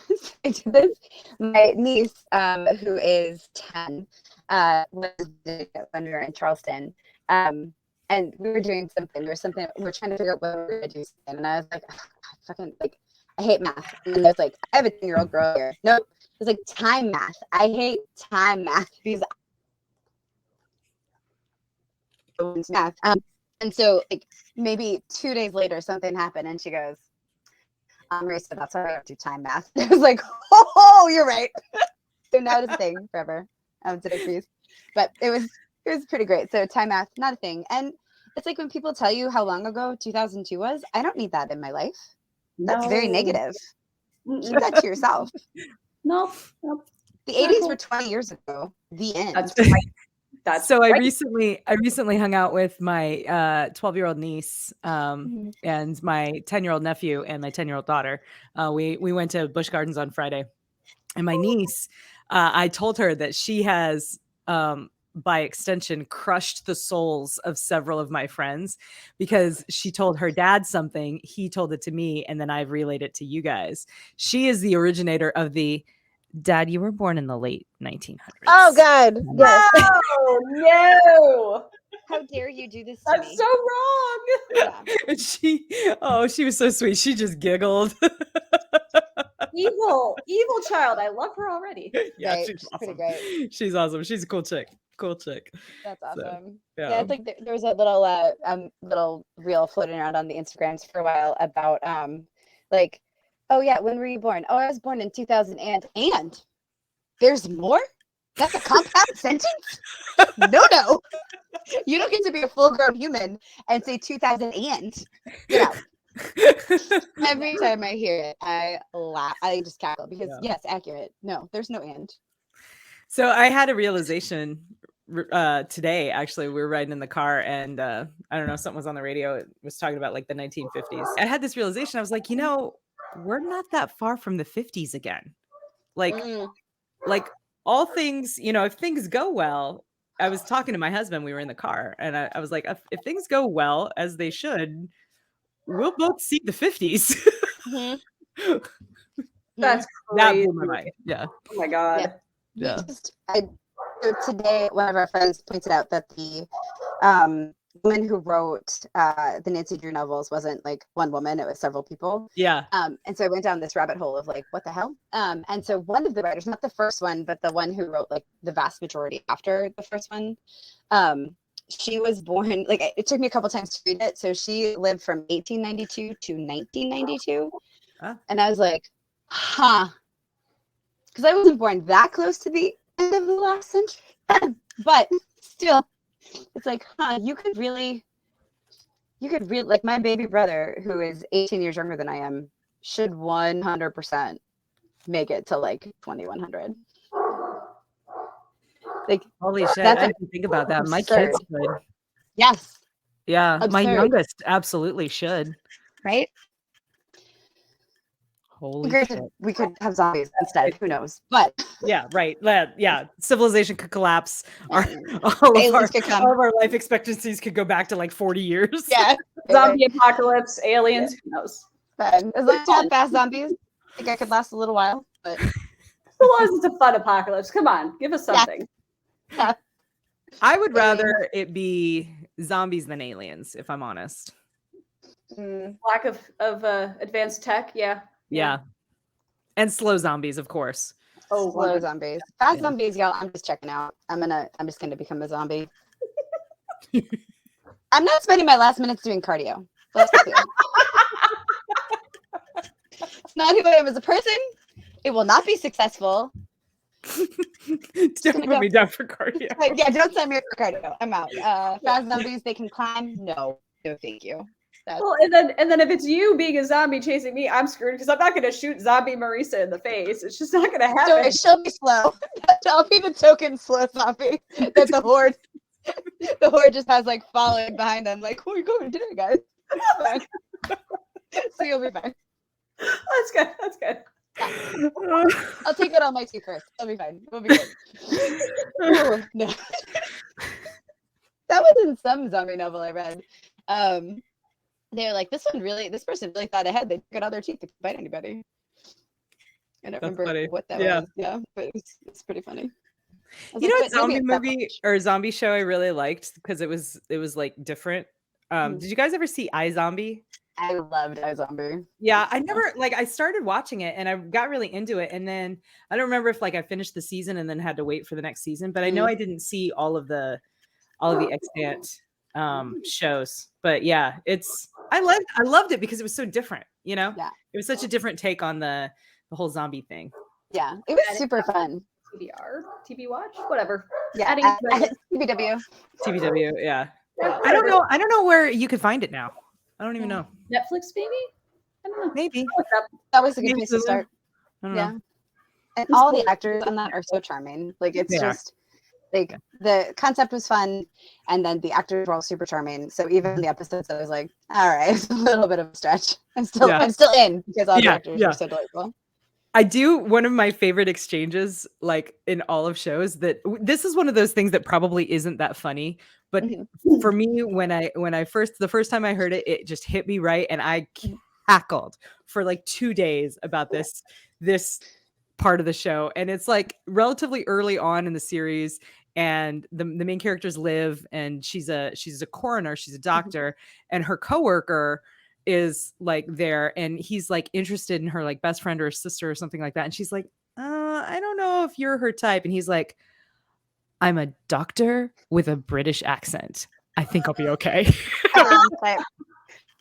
my niece, who is 10, was when we were in Charleston. And we were doing something. We were trying to figure out what we were gonna do. And I was like, I hate math. And I was like, I have a 10-year-old girl here. Nope. It's like time math. I hate time math because math. And so like maybe 2 days later something happened and she goes, Marisa, that's why I don't do time math. I was like, oh, you're right. So now it's a thing forever. Today for you. But it was pretty great. So time math, not a thing. And it's like when people tell you how long ago 2002 was, I don't need that in my life. That's very negative. Keep that to yourself. Nope. The 80s were 20 years ago. The end. That's right. So I recently hung out with my 12-year-old niece and my 10-year-old nephew and my 10-year-old daughter. We went to Busch Gardens on Friday, and my niece, I told her that she has by extension crushed the souls of several of my friends because she told her dad something, he told it to me, and then I've relayed it to you guys. She is the originator of the Dad, you were born in the late 1900s. Oh, God. Yes. No. How dare you do this to me? That's so wrong. Yeah. She was so sweet. She just giggled. Evil child. I love her already. Yeah, right. she's awesome. Pretty great. She's awesome. She's a cool chick. That's awesome. So, yeah, it's like there was a little reel floating around on the Instagrams for a while about like, oh yeah, when were you born? Oh, I was born in 2000 and there's more? That's a compound sentence? No. You don't get to be a full-grown human and say 2000 and get out. Every time I hear it, I laugh. I just cackle because yes, accurate. No, there's no and. So I had a realization today. Actually, we were riding in the car, and I don't know, something was on the radio. It was talking about like the 1950s. I had this realization. I was like, we're not that far from the 50s again. Like all things, if things go well. I was talking to my husband. We were in the car, and I was like, if things go well as they should, we'll both see the 50s. Mm-hmm. That's That crazy. blew my mind. Yeah. Oh my god. Yeah. So today, one of our friends pointed out that the woman who wrote the Nancy Drew novels wasn't like one woman; it was several people. Yeah. And so I went down this rabbit hole of like, what the hell? And so one of the writers, not the first one, but the one who wrote like the vast majority after the first one, she was born, like it took me a couple times to read it. So she lived from 1892 to 1992. And I was like, huh. Because I wasn't born that close to the end of the last century. But still, it's like, huh, you could really, like my baby brother, who is 18 years younger than I am, should 100% make it to like 2100. Like, holy shit, that's I didn't think about that. My absurd. kids could. Yes. Yeah, Absurd. my youngest absolutely should. Right? Holy Granted, shit. we could have zombies instead. Who knows? But yeah, right. Yeah, civilization could collapse. All aliens could come. all of our life expectancies could go back to like 40 years. Yeah. Zombie apocalypse, aliens, who knows? Fun. As long as you have fast zombies, I think I could last a little while. But As long as it's a fun apocalypse. Come on, give us something. yeah. I would rather it be zombies than aliens, if I'm honest. Lack of advanced tech, Yeah. And slow zombies, of course. Oh, slow zombies. Fast zombies, y'all. I'm just checking out. I'm just gonna become a zombie. I'm not spending my last minutes doing cardio. Let's be clear. It's not who I am as a person. It will not be successful. Don't put me down for cardio. Yeah, don't send me up for cardio. I'm out. Fast zombies, they can climb. No, thank you. Well, and then if it's you being a zombie chasing me, I'm screwed because I'm not going to shoot zombie Marisa in the face. It's just not going to happen. So she'll be slow. I'll be the token slow zombie that the horde just has like following behind them. Like, where are you going today, guys? So you'll be fine. That's good. That's good. Yeah. I'll take out all my teeth first. I'll be fine. We'll be good. Oh, no. That was in some zombie novel I read. They're like, this person really thought ahead. They took out all their teeth to bite anybody. I don't remember what that was. Yeah, but it's pretty funny. You know what zombie movie or zombie show I really liked because it was like different. Did you guys ever see iZombie? I loved iZombie. Yeah, I never I started watching it and I got really into it, and then I don't remember if I finished the season and then had to wait for the next season, but I know I didn't see all of the extant shows. But yeah, I loved it because it was so different, you know? Yeah. It was such a different take on the whole zombie thing. Yeah, it was super fun. TBR, TV Watch, whatever. Yeah, TBW. TBW, yeah. I don't know where you could find it now. I don't even know. Netflix, maybe? I don't know. Maybe. That was a good place to start. Yeah. And all the actors on that are so charming. Like, it's just like the concept was fun, and then the actors were all super charming. So even the episodes, I was like, all right, it's a little bit of a stretch. I'm still in because all the actors are so delightful. I do one of my favorite exchanges, like in all of shows. That this is one of those things that probably isn't that funny, but for me, when the first time I heard it, it just hit me right, and I cackled for like 2 days about this part of the show. And it's like relatively early on in the series, and the main characters live, and she's a coroner, she's a doctor, and her coworker is like there, and he's like interested in her like best friend or sister or something like that, and she's like, I don't know if you're her type, and he's like, I'm a doctor with a British accent, I think I'll be okay. That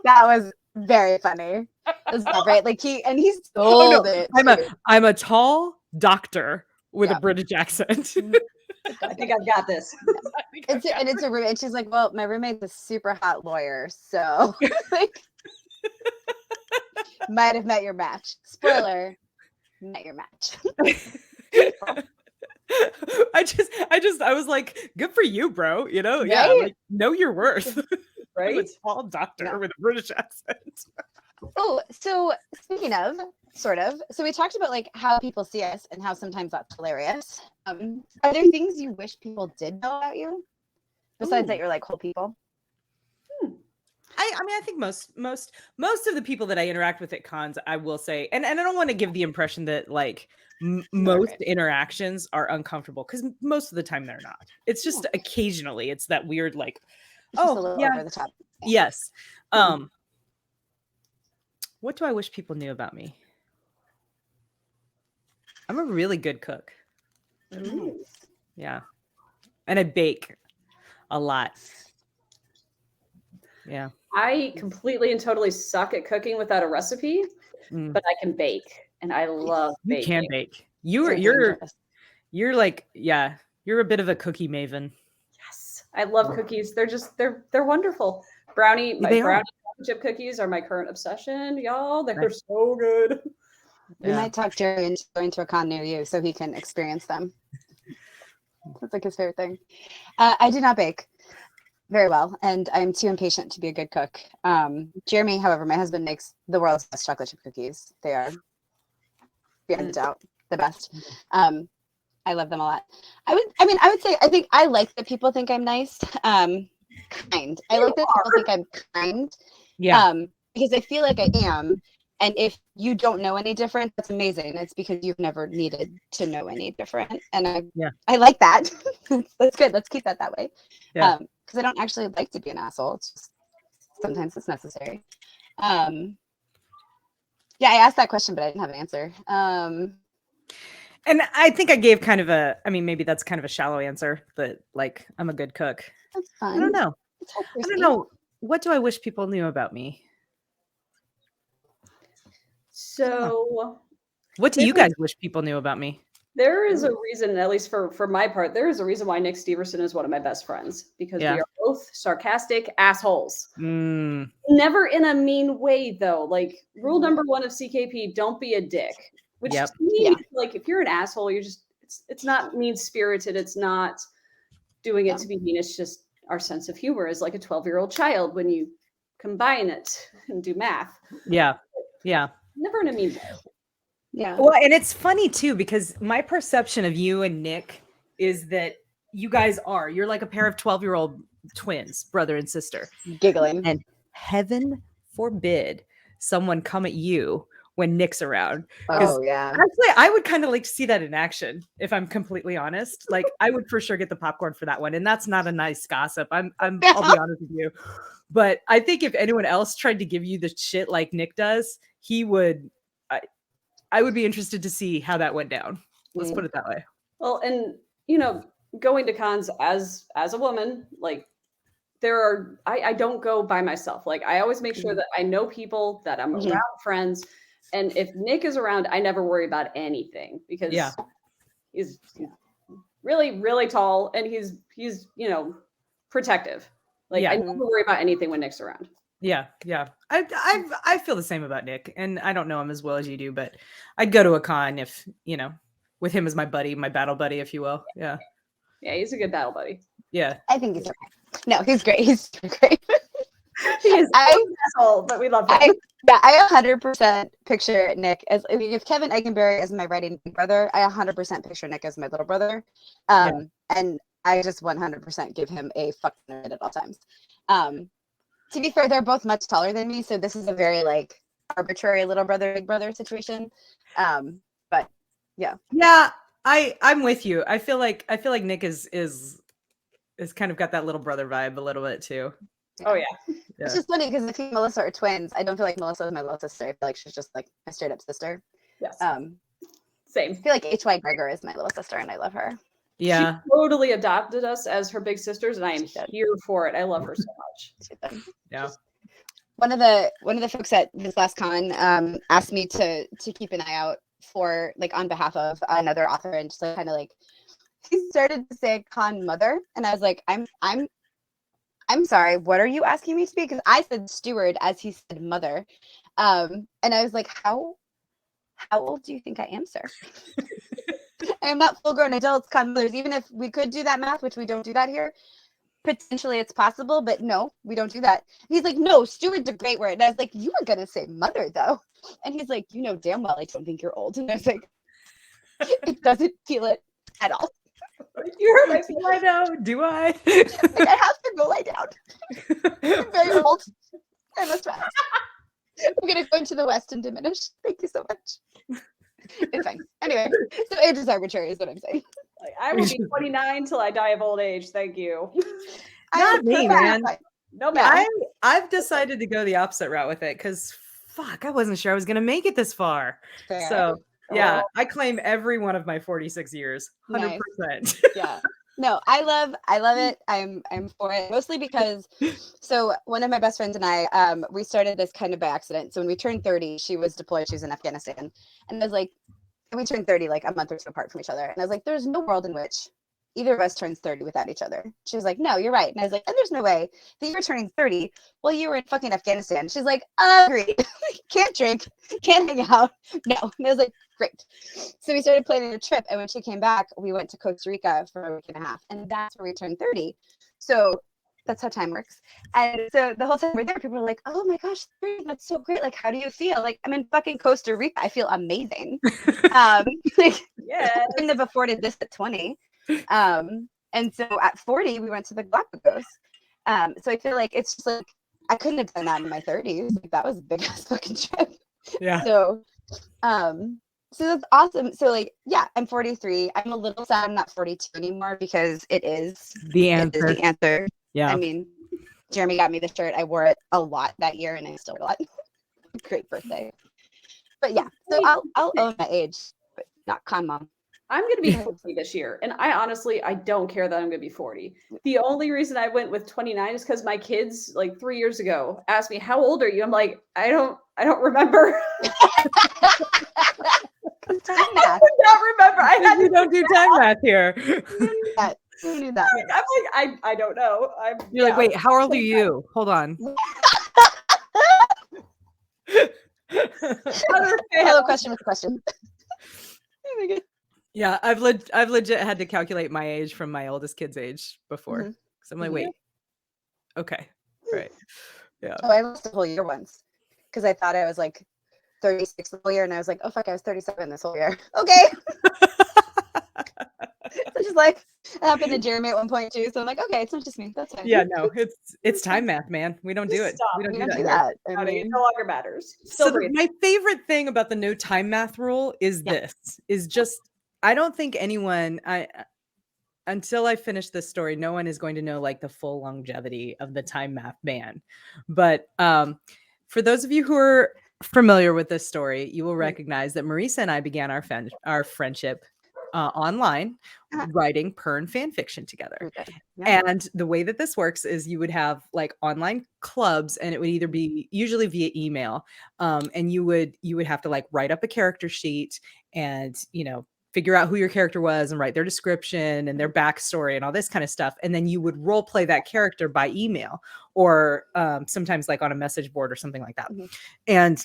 was very funny. That's right. Like he's sold it. I'm a tall doctor with a British accent. I think I've got this. It's a roommate. And she's like, well, my roommate's a super hot lawyer, so like might have met your match. Spoiler, met your match. I was like, good for you, bro. You know, yeah, like, know your worth. Right? I'm a tall doctor with a British accent. Oh, so speaking of, sort of, so we talked about like how people see us and how sometimes that's hilarious. Are there things you wish people did know about you besides that you're like whole people? I think most of the people that I interact with at cons, I will say, and I don't want to give the impression that like most interactions are uncomfortable, because most of the time they're not. It's just occasionally it's that weird like, just a little over the top. Yes. What do I wish people knew about me? I'm a really good cook. Nice. Yeah. And I bake a lot. Yeah. I completely and totally suck at cooking without a recipe, but I can bake, and I love baking. You can bake. You're like, yeah, you're a bit of a cookie maven. Yes. I love cookies. They're wonderful. Brownie chocolate chip cookies are my current obsession, y'all. They're so good. We might talk Jerry into going to a con near you so he can experience them. That's like his favorite thing. I do not bake very well, and I'm too impatient to be a good cook. Jeremy, however, my husband, makes the world's best chocolate chip cookies. They are, beyond a doubt, the best. I love them a lot. I would say, I think I like that people think I'm nice. Kind. I like that people think I'm kind. Yeah. Because I feel like I am. And if you don't know any different, that's amazing. It's because you've never needed to know any different. And I like that. That's good. Let's keep that way. Yeah. Because I don't actually like to be an asshole. It's just sometimes it's necessary. Yeah, I asked that question, but I didn't have an answer. And I think I gave kind of maybe that's kind of a shallow answer, but like, I'm a good cook. That's fine. I don't know. What do I wish people knew about me? So what do you guys wish people knew about me? There is a reason, at least for my part, there is a reason why Nick Steverson is one of my best friends, because we are both sarcastic assholes. Never in a mean way, though. Like, rule number 1 of CKP, don't be a dick. Which to me, like, if you're an asshole, you're just, it's not mean-spirited. It's not doing it to be mean. It's just our sense of humor is like a 12-year-old child when you combine it and do math. Yeah. Yeah. Never in a mean way. Yeah. Well, and it's funny too, because my perception of you and Nick is that you're like a pair of 12-year-old twins, brother and sister, giggling. And heaven forbid someone come at you when Nick's around. Oh yeah. Actually, I would kind of like to see that in action, if I'm completely honest. Like, I would for sure get the popcorn for that one. And that's not a nice gossip. I'll be honest with you. But I think if anyone else tried to give you the shit like Nick does, he would. I would be interested to see how that went down. Let's put it that way. Well, and going to cons as a woman, like, I don't go by myself. Like, I always make sure that I know people, that I'm around friends. And if Nick is around, I never worry about anything, because he's really, really tall, and he's protective. Like, I never worry about anything when Nick's around. Yeah. Yeah. I feel the same about Nick, and I don't know him as well as you do, but I'd go to a con if, with him as my buddy, my battle buddy, if you will. Yeah. Yeah. He's a good battle buddy. Yeah. I think he's okay. No, he's great. He's great. He is an asshole, but we love him. I 100% picture Nick as, if Kevin Eggenberry is my writing brother, I 100% picture Nick as my little brother. And I just 100% give him a fucking at all times. To be fair, they're both much taller than me, so this is a very like arbitrary little brother, big brother situation. But yeah. Yeah, I'm with you. I feel like Nick is kind of got that little brother vibe a little bit too. Oh yeah. It's just funny because if he and Melissa are twins, I don't feel like Melissa is my little sister. I feel like she's just like my straight up sister. Yes. I Same. feel like H.Y. Gregor is my little sister, and I love her. Yeah. She totally adopted us as her big sisters, and I am here for it. I love her so much. Yeah. One of the folks at this last con asked me to keep an eye out for, like, on behalf of another author, and just kind of like, he started to say con mother, and I was like, I'm sorry, what are you asking me to be? Because I said steward as he said mother, and I was like, how old do you think I am, sir? I am not full-grown adults, con mothers. Even if we could do that math, which we don't do that here, potentially it's possible, but no, we don't do that. And he's like, no, steward's a great word. And I was like, you were gonna say mother though. And he's like, damn well I don't think you're old. And I was like, it doesn't feel it at all. You heard my feel. I know. Do I? Like, I have to go lie down. I'm very old. I must rest. I'm gonna go into the West and diminish. Thank you so much. It's fine. Anyway, so age is arbitrary, is what I'm saying. Like, I will be 29 till I die of old age. Thank you. Not me, man. No matter. I've decided to go the opposite route with it because fuck, I wasn't sure I was gonna make it this far. Fair. So yeah, I claim every one of my 46 years, 100%. Nice. Yeah. No, I love it. I'm for it, mostly because so one of my best friends and I we started this kind of by accident. So when we turned 30, she was deployed, she was in Afghanistan, and I was like, we turned 30 like a month or two apart from each other, and I was like, there's no world in which either of us turns 30 without each other. She was like, no, you're right. And I was like, and there's no way that you're turning 30 while you were in fucking Afghanistan. She's like, agreed. Can't drink, can't hang out. No. And I was like, great. So we started planning a trip. And when she came back, we went to Costa Rica for a week and a half. And that's where we turned 30. So that's how time works. And so the whole time we're there, people are like, oh my gosh, that's so great. Like, how do you feel? Like, I'm in fucking Costa Rica. I feel amazing. Like, yeah, I couldn't have afforded this at 20. And so at 40 we went to the Galapagos. So I feel like it's just like I couldn't have done that in my 30s. Like, that was a big ass fucking trip. Yeah. So so that's awesome. So like, yeah, I'm 43. I'm a little sad I'm not 42 anymore because it is the answer. The answer. Yeah. I mean, Jeremy got me the shirt. I wore it a lot that year and I still got it. Great birthday. But yeah, so I'll own my age, but not con mom. I'm going to be 40 this year. And I don't care that I'm going to be 40. The only reason I went with 29 is because my kids like 3 years ago asked me, how old are you? I'm like, I don't remember. I did not remember. You don't do time math here. Who knew that? I'm like, I don't know. You're like, wait, how old are you? Hold on. Hello, question with a question. Yeah, I've legit had to calculate my age from my oldest kid's age before. Because I'm like, wait, okay, right, yeah. Oh, I lost a whole year once because I thought I was like 36 the whole year, and I was like, oh fuck, I was 37 this whole year. Okay. So just like it happened to Jeremy at one point too. So I'm like, okay, it's not just me. That's fine. Yeah, no, it's time math, man. We don't do it. We don't do that. I mean, it no longer matters. My favorite thing about the no time math rule is just I don't think anyone until I finish this story, no one is going to know like the full longevity of the time math ban. But for those of you who are familiar with this story, you will recognize that Marisa and I began our friendship online, writing Pern fan fiction together. Yeah. And the way that this works is you would have like online clubs, and it would either be usually via email, and you would have to like write up a character sheet and figure out who your character was and write their description and their backstory and all this kind of stuff. And then you would role play that character by email or sometimes like on a message board or something like that. And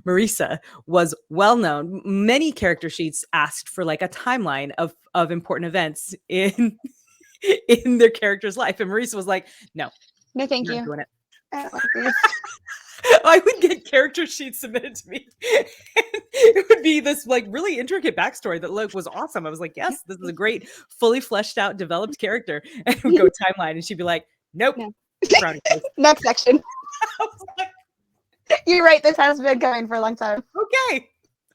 Marisa was well known. Many character sheets asked for like a timeline of important events in their character's life. And Marisa was like, no, thank you. Doing it. I don't like these. I would get character sheets submitted to me. It would be this like really intricate backstory that was awesome. I was like, yes, this is a great, fully fleshed out, developed character. And it would go timeline, and she'd be like, nope. No. Next section. Like, you're right. This has been going for a long time. Okay.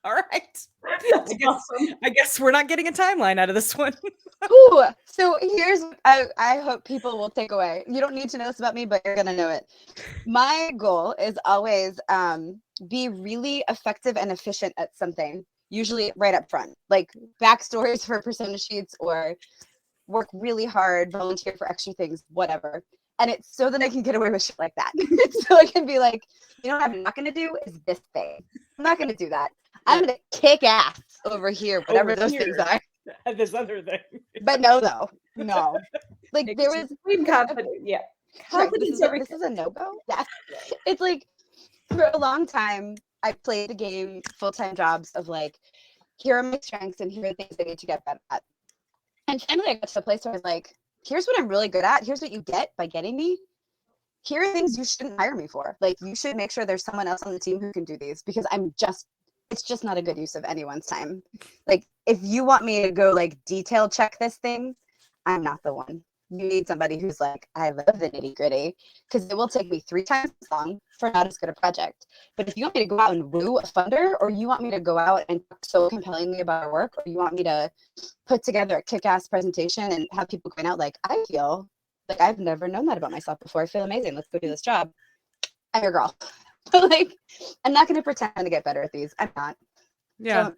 All right. I guess we're not getting a timeline out of this one. Ooh, so here's I hope people will take away. You don't need to know this about me, but you're gonna know it. My goal is always be really effective and efficient at something, usually right up front, like backstories for persona sheets or work really hard, volunteer for extra things, whatever. And it's so that I can get away with shit like that. So I can be like, you know what I'm not going to do is this thing. I'm not going to do that. I'm going to kick ass over here, whatever those things are. This other thing. But no. Like there was confidence. Yeah. Confidence. This is a no-go. Yeah. It's like for a long time, I played the game full-time jobs of like, here are my strengths and here are things I need to get better at. And finally I got to the place where I was like, here's what I'm really good at. Here's what you get by getting me. Here are things you shouldn't hire me for. Like, you should make sure there's someone else on the team who can do these because it's just not a good use of anyone's time. Like, if you want me to go like detail check this thing, I'm not the one. you need somebody who's like, I love the nitty gritty, because it will take me 3 times as long for not as good a project. But if you want me to go out and woo a funder, or you want me to go out and talk so compellingly about our work, or you want me to put together a kick-ass presentation and have people going out like, I feel like I've never known that about myself before. I feel amazing. Let's go do this job. I'm your girl. Like, I'm not going to pretend to get better at these. I'm not. Yeah. So,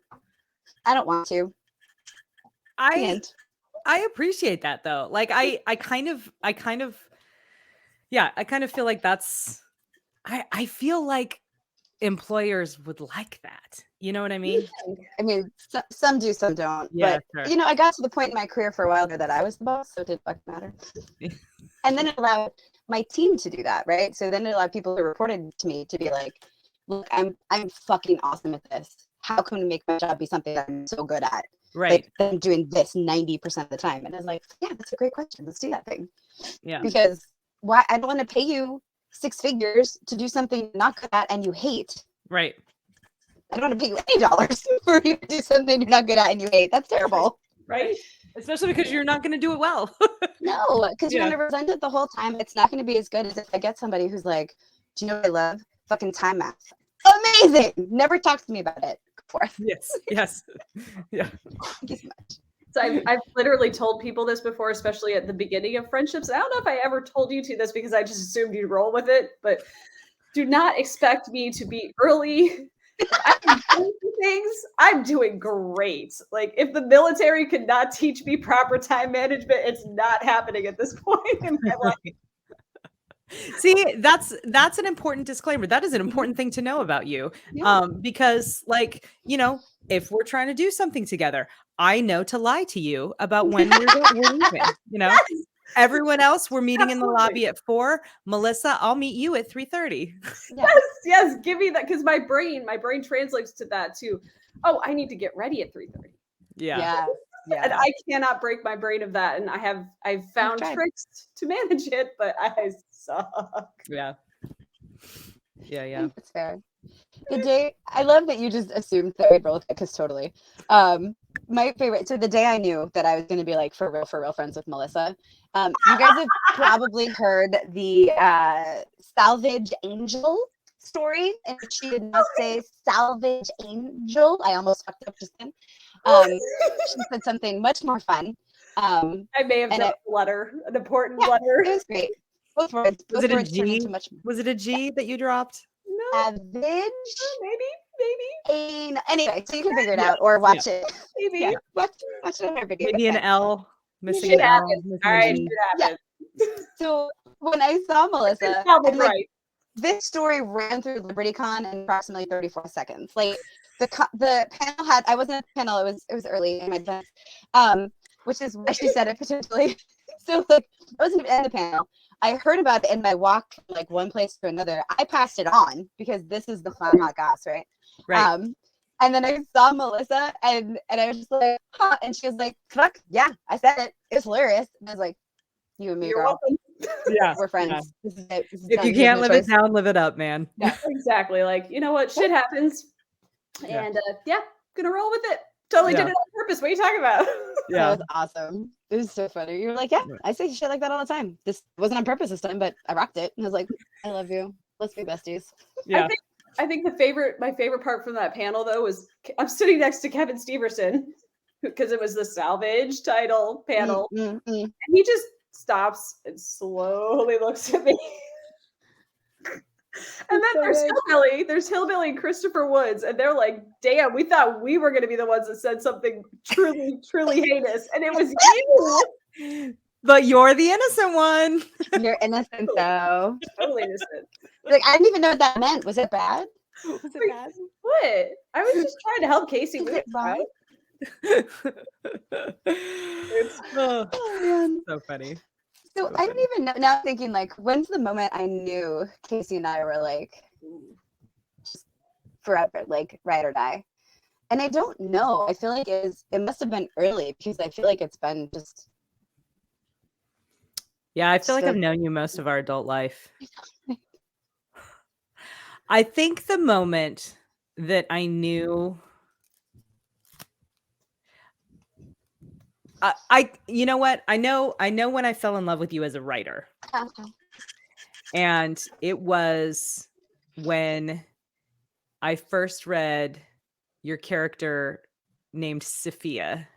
I don't want to. I appreciate that though. Like I kind of feel like that's, I feel like employers would like that. You know what I mean? I mean, some do, some don't. Yeah, but sure. I got to the point in my career for a while there that I was the boss, so it didn't fucking matter. And then it allowed my team to do that, right? So then it allowed people who reported to me to be like, look, I'm fucking awesome at this. How can we make my job be something that I'm so good at? Right. Like, I'm doing this 90% of the time. And I was like, yeah, that's a great question. Let's do that thing. Yeah. Because why? I don't want to pay you 6 figures to do something you're not good at and you hate. Right. I don't want to pay you any dollars for you to do something you're not good at and you hate. That's terrible. Right. Especially because you're not going to do it well. No, because you're going to resent it the whole time. It's not going to be as good as if I get somebody who's like, do you know what I love? Fucking time math. Amazing. Never talks to me about it. Go forth. Yes. Yes. Yeah. Thank you so much. So I've literally told people this before, especially at the beginning of friendships. I don't know if I ever told you to this because I just assumed you'd roll with it, but do not expect me to be early. I'm doing things. I'm doing great. Like, if the military could not teach me proper time management, it's not happening at this point in my life. See, that's an important disclaimer. That is an important thing to know about you. Yeah. Because like, if we're trying to do something together, I know to lie to you about when we're leaving, Yes. Everyone else, we're meeting in the Absolutely. lobby at 4. Melissa, I'll meet you at 3:30. Yes, give me that, because my brain translates to that too. Oh, I need to get ready at 3:30. Yeah. And I cannot break my brain of that. And I've found tricks to manage it, but I suck. Yeah. That's fair. The day, I love that you just assumed that we'd roll with it, because totally. My favorite, so the day I knew that I was going to be like for real friends with Melissa, you guys have probably heard the Salvage Angel story, in which she did not say Salvage Angel. I almost fucked up just then. She said something much more fun. I may have dropped a letter, an important letter. It was great. Both words. Was it a words turned G? into much more. Was it a G that you dropped? No. Savage? Maybe. Anyway, so you can figure it out or watch it. Maybe. Yeah, watch it on our video. Maybe an L. Missing Shit an L. happens. Missing All a right, G. shit happens. So when I saw Melissa, Probably I'm like, right. this story ran through LibertyCon in approximately 34 seconds. Like the panel had, I wasn't at the panel, it was early in my defense, which is why she said it potentially. So like, I wasn't even in the panel. I heard about it in my walk from like one place to another. I passed it on because this is the fun hot goss, right? Right. And then I saw Melissa and I was just like, huh. And she was like, fuck, yeah, I said it. It's hilarious. And I was like, you and me, You're girl. welcome. Yeah. We're friends. Yeah. This is it. This is If done. you You have can't no live choice. it down, live it up, man. Yeah. Exactly. Like, you know what? Shit happens. Yeah. And gonna roll with it. Totally did it on purpose. What are you talking about? That was awesome. It was so funny. You were like, yeah, I say shit like that all the time. This wasn't on purpose this time, but I rocked it. And I was like, I love you. Let's be besties. Yeah. I think my favorite part from that panel though was I'm sitting next to Kevin Steverson, because it was the Salvage title panel. And he just stops and slowly looks at me. And then there's Hillbilly and Christopher Woods, and they're like, damn, we thought we were going to be the ones that said something truly, truly heinous. And it was you. But you're the innocent one. You're innocent, though. Totally innocent. Like, I didn't even know what that meant. Was it bad? Was it bad? What? I was just trying to help Kacey. Was it wrong? Oh, man. So funny. So I don't even know. Now I'm thinking, like, when's the moment I knew Kacey and I were like, just forever, like, ride or die? And I don't know. I feel like it must have been early, because I feel like it's been just. Yeah, I feel like I've known you most of our adult life. I think the moment that I knew you know what? I know when I fell in love with you as a writer. And it was when I first read your character named Sophia.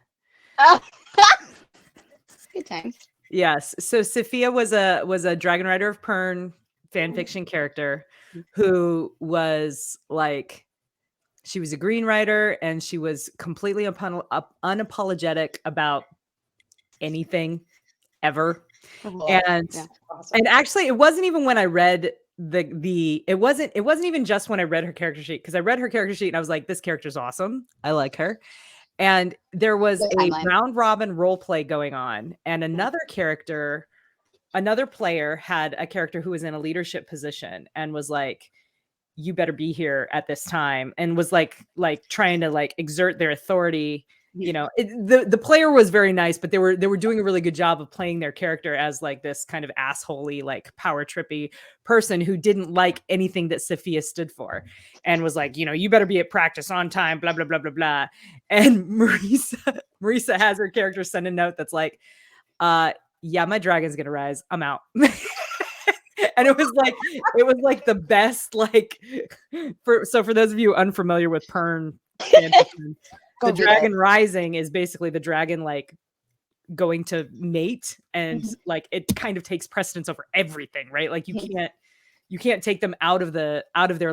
Good times. Yes. So Sophia was a Dragon Rider of Pern fan fiction character who was like, she was a green rider and she was completely unapologetic about anything ever. And Awesome. and actually it wasn't even when I read it wasn't even just when I read her character sheet, because I read her character sheet and I was like, this character's awesome. I like her. And there was a round robin role play going on, and another player had a character who was in a leadership position and was like, you better be here at this time, and was like trying to like exert their authority. You know, the player was very nice, but they were doing a really good job of playing their character as like this kind of assholey, like power trippy person who didn't like anything that Sophia stood for, and was like, you know, you better be at practice on time, blah blah blah blah blah. And Marisa has her character send a note that's like, yeah, my dragon's gonna rise, I'm out. And it was like the best, like, for those of you unfamiliar with Pern, the dragon rising is basically the dragon like going to mate, and like it kind of takes precedence over everything, right? Like you can't take them out of their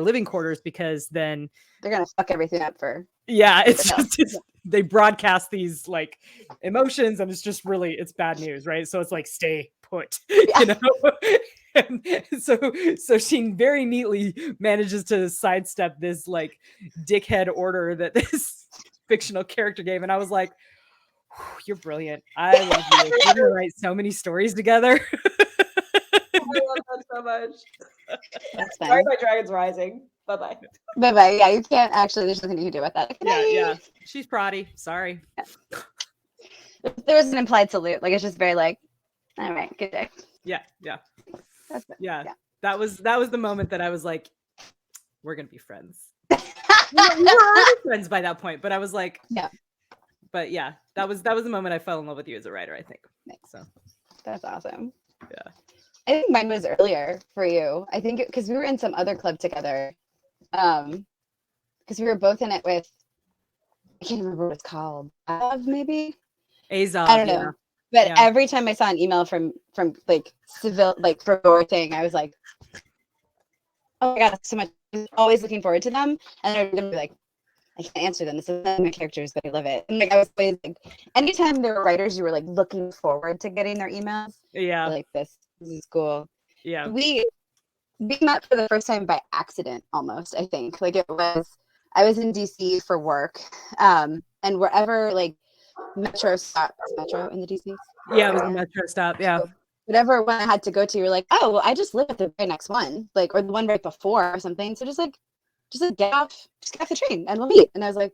living quarters, because then they're gonna fuck everything up for. Yeah, it's they broadcast these like emotions, and it's bad news, right? So it's like, stay put, you know. And so she very neatly manages to sidestep this like dickhead order that this fictional character gave, and I was like, you're brilliant. I love you. We're gonna write so many stories together. I love that so much. That's fine. Sorry, my dragon's rising. Bye-bye. Bye-bye. Yeah, you can't actually, there's nothing you can do with that. Yeah. She's proddy. Sorry. There was an implied salute. Like, it's just very like, all right, good day. Yeah. That's it. Yeah. That was the moment that I was like, we're gonna be friends. we were already friends by that point, but I was like, yeah. But yeah, that was the moment I fell in love with you as a writer, I think. So that's awesome. Yeah. I think mine was earlier for you. I think because we were in some other club together. Because we were both in it with, I can't remember what it's called. Maybe? Azov. I don't know. But every time I saw an email from like civil, like for your thing, I was like, oh my God, so much. I was always looking forward to them. And I would be like, I can't answer them. This is one of my characters, but I love it. And like I was always like, anytime there were writers, you were like looking forward to getting their emails. Yeah. Like this is cool. Yeah. We met for the first time by accident almost, I think. Like I was in DC for work. And wherever like Metro in the DC? Yeah, it was a Metro stop. Yeah. So whatever one I had to go to, you're like, oh, well, I just live at the very next one, like, or the one right before or something. So just get off the train and we'll meet. And I was like,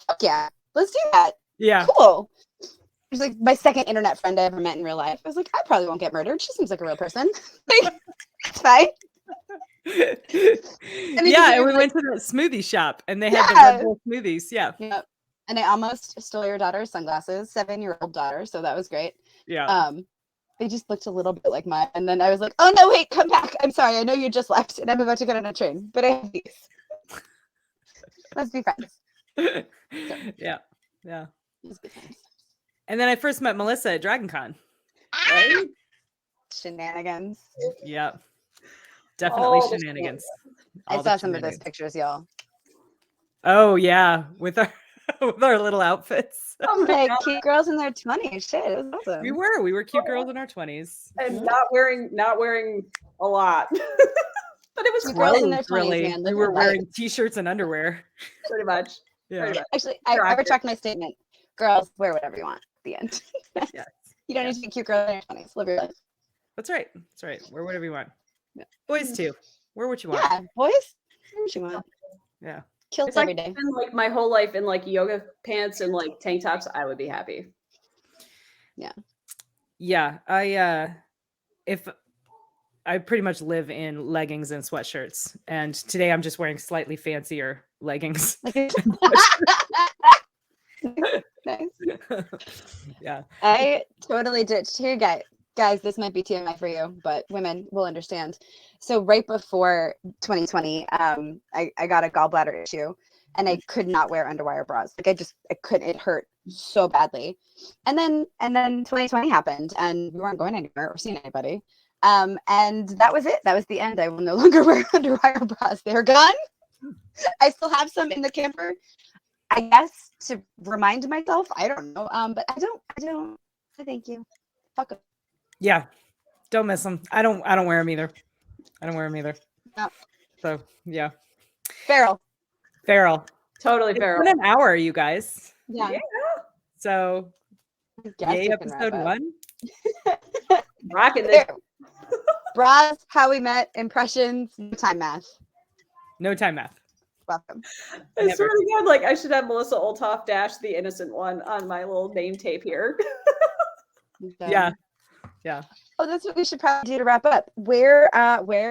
fuck yeah, let's do that. Yeah. Cool. It was like my second internet friend I ever met in real life. I was like, I probably won't get murdered. She seems like a real person. Like, it's fine. And we went to the smoothie shop and they had the Red Bull smoothies. Yeah. Yep. And I almost stole your daughter's sunglasses, 7-year-old daughter. So that was great. Yeah. They just looked a little bit like mine. And then I was like, oh no, wait, come back. I'm sorry. I know you just left and I'm about to get on a train, but I have these. Let's be friends. So, yeah. And then I first met Melissa at DragonCon. Right? Shenanigans. Yeah. Definitely shenanigans. I saw some of those pictures, y'all. Oh yeah, with our little outfits. Oh my God. Cute girls in their 20s. Shit, it was awesome. We were cute girls in our 20s. And not wearing a lot. But it was cute girls in their 20s, really. Man, we were wearing t-shirts and underwear. Pretty much. Yeah. Actually, I retract my statement. Girls, wear whatever you want at the end. Yeah. You don't need to be cute girl in your 20s. Live your life. That's right. Wear whatever you want. Yeah. Boys too. Wear what you want. Yeah, boys. Wear what you want. Yeah. Kilts every day. Spend, like my whole life in like yoga pants and like tank tops, I would be happy. Yeah. Yeah. I pretty much live in leggings and sweatshirts, and today I'm just wearing slightly fancier leggings. Nice. Yeah. I totally ditched here, guys, this might be TMI for you, but women will understand. So right before 2020, I got a gallbladder issue and I could not wear underwire bras. Like I couldn't, it hurt so badly. And then 2020 happened and we weren't going anywhere or seeing anybody. And that was it. That was the end. I will no longer wear underwire bras. They're gone. I still have some in the camper, I guess, to remind myself. I don't know. But I don't. Thank you. Fuck 'em. Yeah. Don't miss them. I don't wear them either. I don't wear them either. No. So yeah. Feral. Totally It's feral. been an hour, you guys. Yeah. So Guess yay, we can wrap episode up. 1. Rocking There. the Bras, how we met, impressions, no time math. No time math. Welcome. I Never. swear to God, like I should have Melissa Olthoff dash the innocent one on my little name tape here. Yeah. Yeah. Oh, that's what we should probably do to wrap up. Where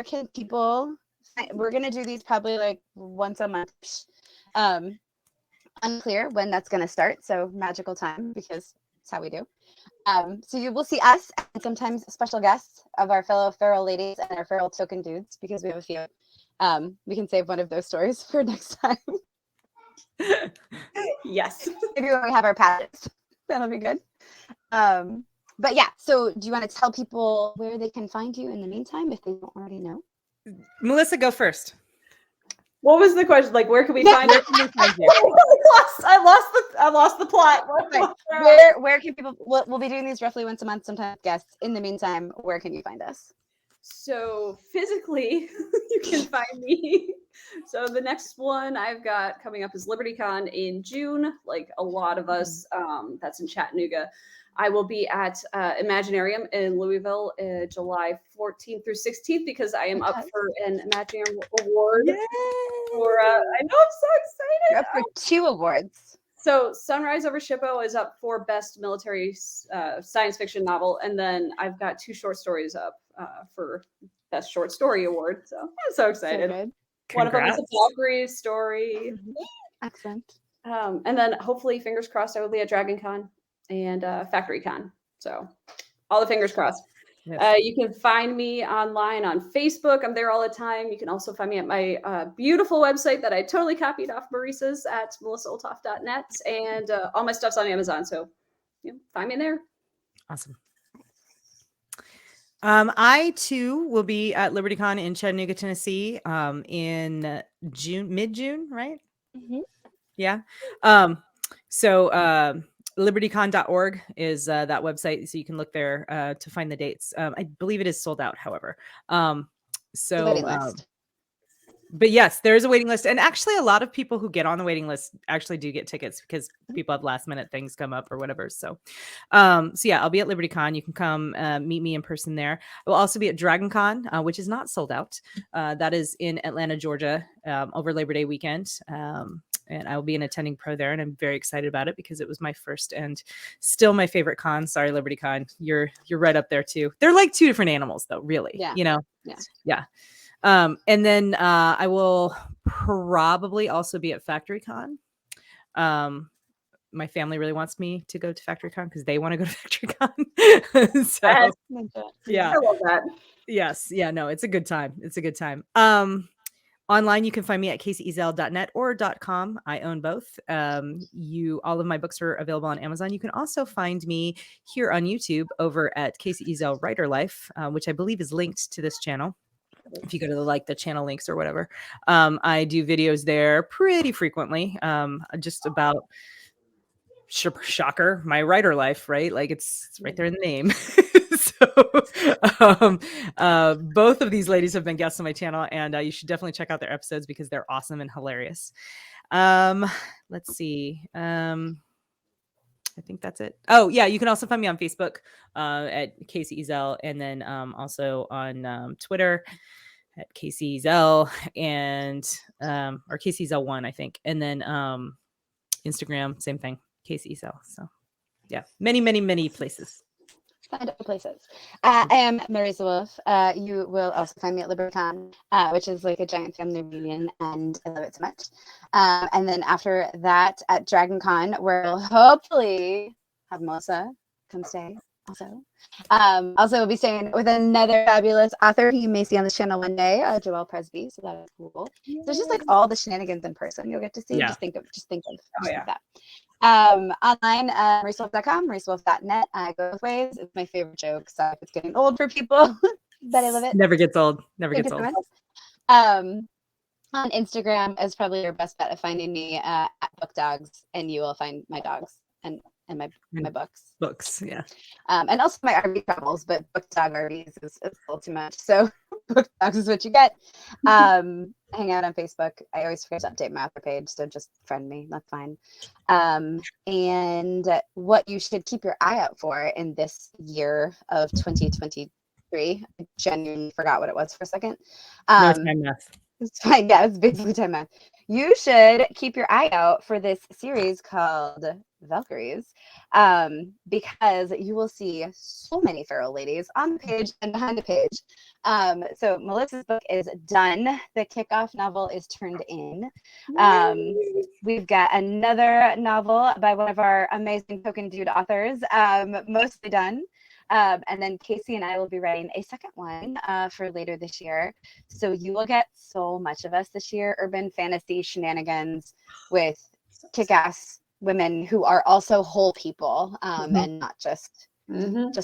can people we're gonna do these probably like once a month. Unclear when that's gonna start, so magical time because it's how we do. So you will see us and sometimes special guests of our fellow feral ladies and our feral token dudes because we have a few. We can save one of those stories for next time. Yes. Maybe when we have our patches. That'll be good. But yeah, so do you want to tell people where they can find you in the meantime if they don't already know? Melissa, go first. What was the question? Like, where can we find it? I lost the plot. Where can people? We'll be doing these roughly once a month, sometimes guests. In the meantime, where can you find us? So physically, you can find me. So the next one I've got coming up is LibertyCon in June. Like a lot of us, that's in Chattanooga. I will be at Imaginarium in Louisville, July 14th through 16th, because I am up for an Imaginarium award. For I know, I'm so excited. You're up for 2 awards. So Sunrise Over Shippo is up for Best Military Science Fiction Novel, and then I've got 2 short stories up for Best Short Story Award. So I'm so excited. So one of them is a Valkyrie story. Excellent. And then hopefully, fingers crossed, I will be at Dragon Con and Factory Con. So all the fingers crossed. Yes. You can find me online on Facebook. I'm there all the time. You can also find me at my beautiful website that I totally copied off Marisa's at melissaolthoff.net. And all my stuff's on Amazon. So find me in there. Awesome. I too will be at LibertyCon in Chattanooga, Tennessee, in mid-June, right? Mm-hmm. Yeah. So libertycon.org is that website, so you can look there to find the dates. I believe it is sold out, however. But yes, there is a waiting list, and actually a lot of people who get on the waiting list actually do get tickets because people have last minute things come up or whatever. So yeah, I'll be at LibertyCon. You can come meet me in person there. I will also be at DragonCon, which is not sold out. That is in Atlanta, Georgia, over Labor Day weekend. And I will be an attending pro there, and I'm very excited about it because it was my first and still my favorite con. Sorry, LibertyCon, you're right up there too. They're like 2 different animals, though. Really, yeah. Yeah. And then I will probably also be at FactoryCon. My family really wants me to go to FactoryCon because they want to go to FactoryCon. So yeah, I love that. Yes, yeah, no, it's a good time. It's a good time. Online, you can find me at kaceyezell.net or .com. I own both. All of my books are available on Amazon. You can also find me here on YouTube over at Kacey Ezell Writer Life, which I believe is linked to this channel. If you go to the channel links or whatever, I do videos there pretty frequently, just about shocker, my writer life, right? Like it's right there in the name. So both of these ladies have been guests on my channel, and you should definitely check out their episodes because they're awesome and hilarious. Let's see. I think that's it. Oh yeah, you can also find me on Facebook at Kacey Ezell, and then also on Twitter at Kacey Ezell and or Kacey Ezell 1, I think, and then Instagram, same thing, Kacey Ezell. So yeah, many places. Find other places. I am Marisa Wolf. You will also find me at LibertyCon, which is like a giant family reunion, and I love it so much. And then after that at DragonCon, where we'll hopefully have Melissa come stay also. Also, we'll be staying with another fabulous author who you may see on the channel one day, Joelle Presby. So that's cool. So it's just like all the shenanigans in person you'll get to see. Yeah. Just think of yeah. that. Online, marisawolf.com, marisawolf.net. I go both ways. It's my favorite joke. So if it's getting old for people, but I love it. Never gets old. Never Thank gets you so old. much. On Instagram is probably your best bet of finding me at Book Dogs, and you will find my dogs and my books. Books, yeah. And also my RV travels, but Book Dog RVs is a little too much. So Book Dogs is what you get. Hang out on Facebook. I always forget to update my author page, so just friend me. That's fine. And what you should keep your eye out for in this year of 2023. I genuinely forgot what it was for a second. No time math. It's fine. Yeah, it's basically time math. You should keep your eye out for this series called Valkyries, because you will see so many feral ladies on the page and behind the page. So Melissa's book is done. The kickoff novel is turned in. We've got another novel by one of our amazing token dude authors, mostly done. And then Kacey and I will be writing a second one for later this year. So you will get so much of us this year, urban fantasy shenanigans with kick-ass women who are also whole people, and not just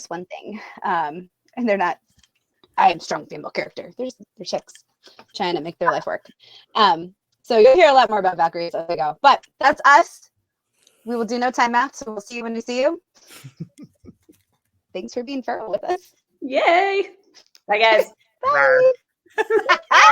one thing. And they're not, I am strong female character. They're chicks trying to make their life work. So you'll hear a lot more about Valkyries as we go. But that's us. We will do no time math, so we'll see you when we see you. Thanks for being feral with us. Yay. Bye, guys. Bye.